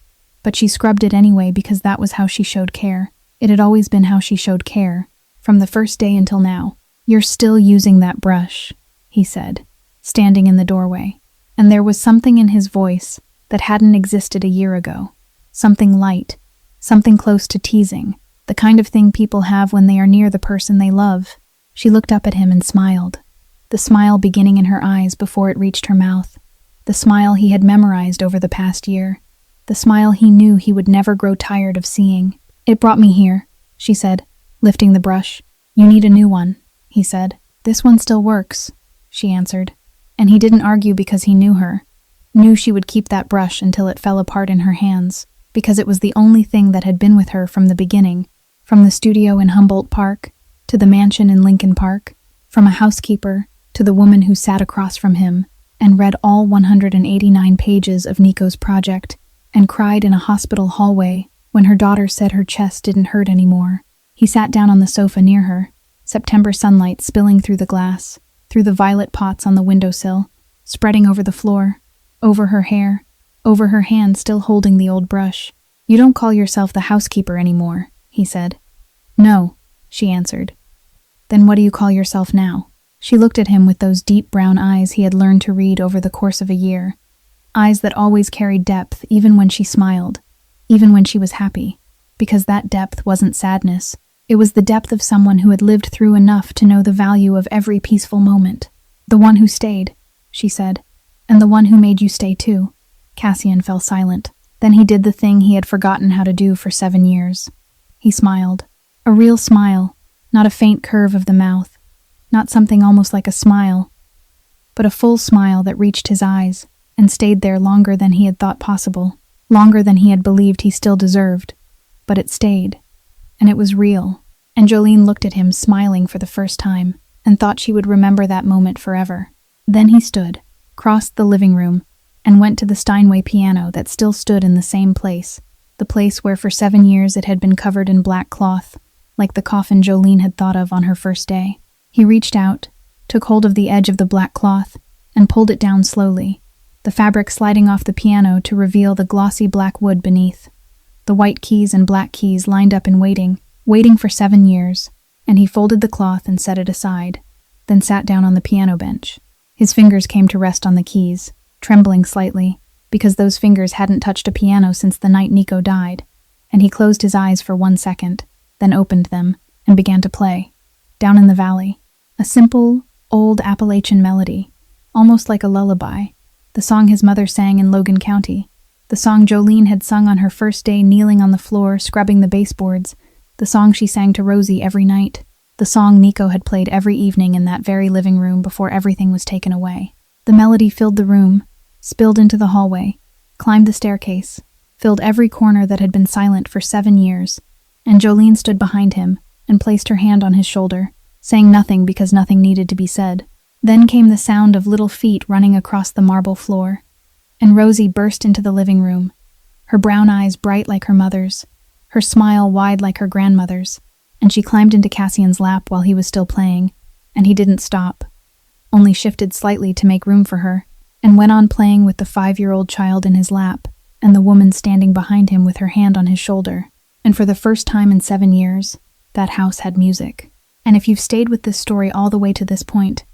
But she scrubbed it anyway because that was how she showed care. It had always been how she showed care, from the first day until now. "You're still using that brush," he said, standing in the doorway, and there was something in his voice that hadn't existed a year ago. Something light, something close to teasing, the kind of thing people have when they are near the person they love. She looked up at him and smiled, the smile beginning in her eyes before it reached her mouth, the smile he had memorized over the past year, the smile he knew he would never grow tired of seeing. "It brought me here," she said, lifting the brush. "You need a new one," he said. "This one still works," she answered. And he didn't argue because he knew her, knew she would keep that brush until it fell apart in her hands, because it was the only thing that had been with her from the beginning, from the studio in Humboldt Park, to the mansion in Lincoln Park, from a housekeeper to the woman who sat across from him and read all 189 pages of Nico's project and cried in a hospital hallway when her daughter said her chest didn't hurt anymore. He sat down on the sofa near her, September sunlight spilling through the glass, through the violet pots on the windowsill, spreading over the floor, over her hair, over her hand still holding the old brush. "You don't call yourself the housekeeper anymore," he said. "No," she answered. "Then what do you call yourself now?" She looked at him with those deep brown eyes he had learned to read over the course of a year, eyes that always carried depth even when she smiled, even when she was happy, because that depth wasn't sadness. It was the depth of someone who had lived through enough to know the value of every peaceful moment. "The one who stayed," she said, "and the one who made you stay too." Cassian fell silent. Then he did the thing he had forgotten how to do for 7 years. He smiled. A real smile, not a faint curve of the mouth, not something almost like a smile, but a full smile that reached his eyes and stayed there longer than he had thought possible, longer than he had believed he still deserved. But it stayed, and it was real, and Jolene looked at him smiling for the first time and thought she would remember that moment forever. Then he stood, crossed the living room, and went to the Steinway piano that still stood in the same place, the place where for 7 years it had been covered in black cloth, like the coffin Jolene had thought of on her first day. He reached out, took hold of the edge of the black cloth, and pulled it down slowly, the fabric sliding off the piano to reveal the glossy black wood beneath. The white keys and black keys lined up in waiting for 7 years, and he folded the cloth and set it aside, then sat down on the piano bench. His fingers came to rest on the keys, trembling slightly, because those fingers hadn't touched a piano since the night Nico died, and he closed his eyes for 1 second, then opened them, and began to play. Down in the Valley, a simple, old Appalachian melody, almost like a lullaby, the song his mother sang in Logan County, the song Jolene had sung on her first day kneeling on the floor scrubbing the baseboards, the song she sang to Rosie every night, the song Nico had played every evening in that very living room before everything was taken away. The melody filled the room, spilled into the hallway, climbed the staircase, filled every corner that had been silent for 7 years, and Jolene stood behind him and placed her hand on his shoulder, saying nothing because nothing needed to be said. Then came the sound of little feet running across the marble floor, and Rosie burst into the living room, her brown eyes bright like her mother's, her smile wide like her grandmother's, and she climbed into Cassian's lap while he was still playing, and he didn't stop, only shifted slightly to make room for her, and went on playing with the 5-year-old child in his lap, and the woman standing behind him with her hand on his shoulder. And for the first time in 7 years, that house had music. And if you've stayed with this story all the way to this point,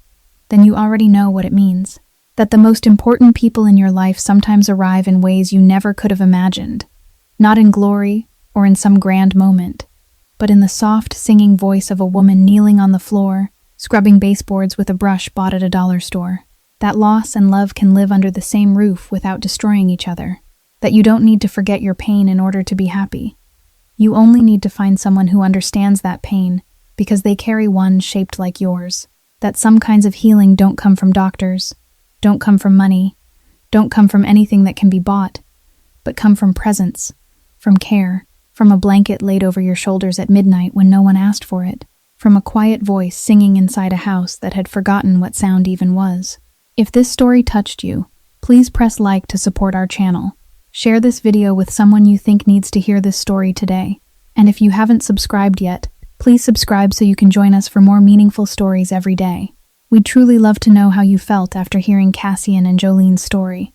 then you already know what it means. That the most important people in your life sometimes arrive in ways you never could have imagined. Not in glory or in some grand moment, but in the soft, singing voice of a woman kneeling on the floor, scrubbing baseboards with a brush bought at a dollar store. That loss and love can live under the same roof without destroying each other. That you don't need to forget your pain in order to be happy. You only need to find someone who understands that pain because they carry one shaped like yours. That some kinds of healing don't come from doctors, don't come from money, don't come from anything that can be bought, but come from presence, from care, from a blanket laid over your shoulders at midnight when no one asked for it, from a quiet voice singing inside a house that had forgotten what sound even was. If this story touched you, please press like to support our channel. Share this video with someone you think needs to hear this story today. And if you haven't subscribed yet, please subscribe so you can join us for more meaningful stories every day. We'd truly love to know how you felt after hearing Cassian and Jolene's story.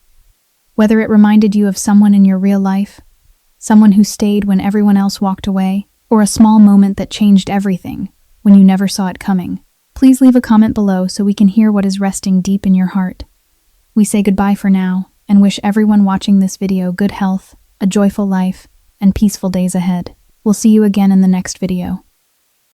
Whether it reminded you of someone in your real life, someone who stayed when everyone else walked away, or a small moment that changed everything when you never saw it coming. Please leave a comment below so we can hear what is resting deep in your heart. We say goodbye for now and wish everyone watching this video good health, a joyful life, and peaceful days ahead. We'll see you again in the next video.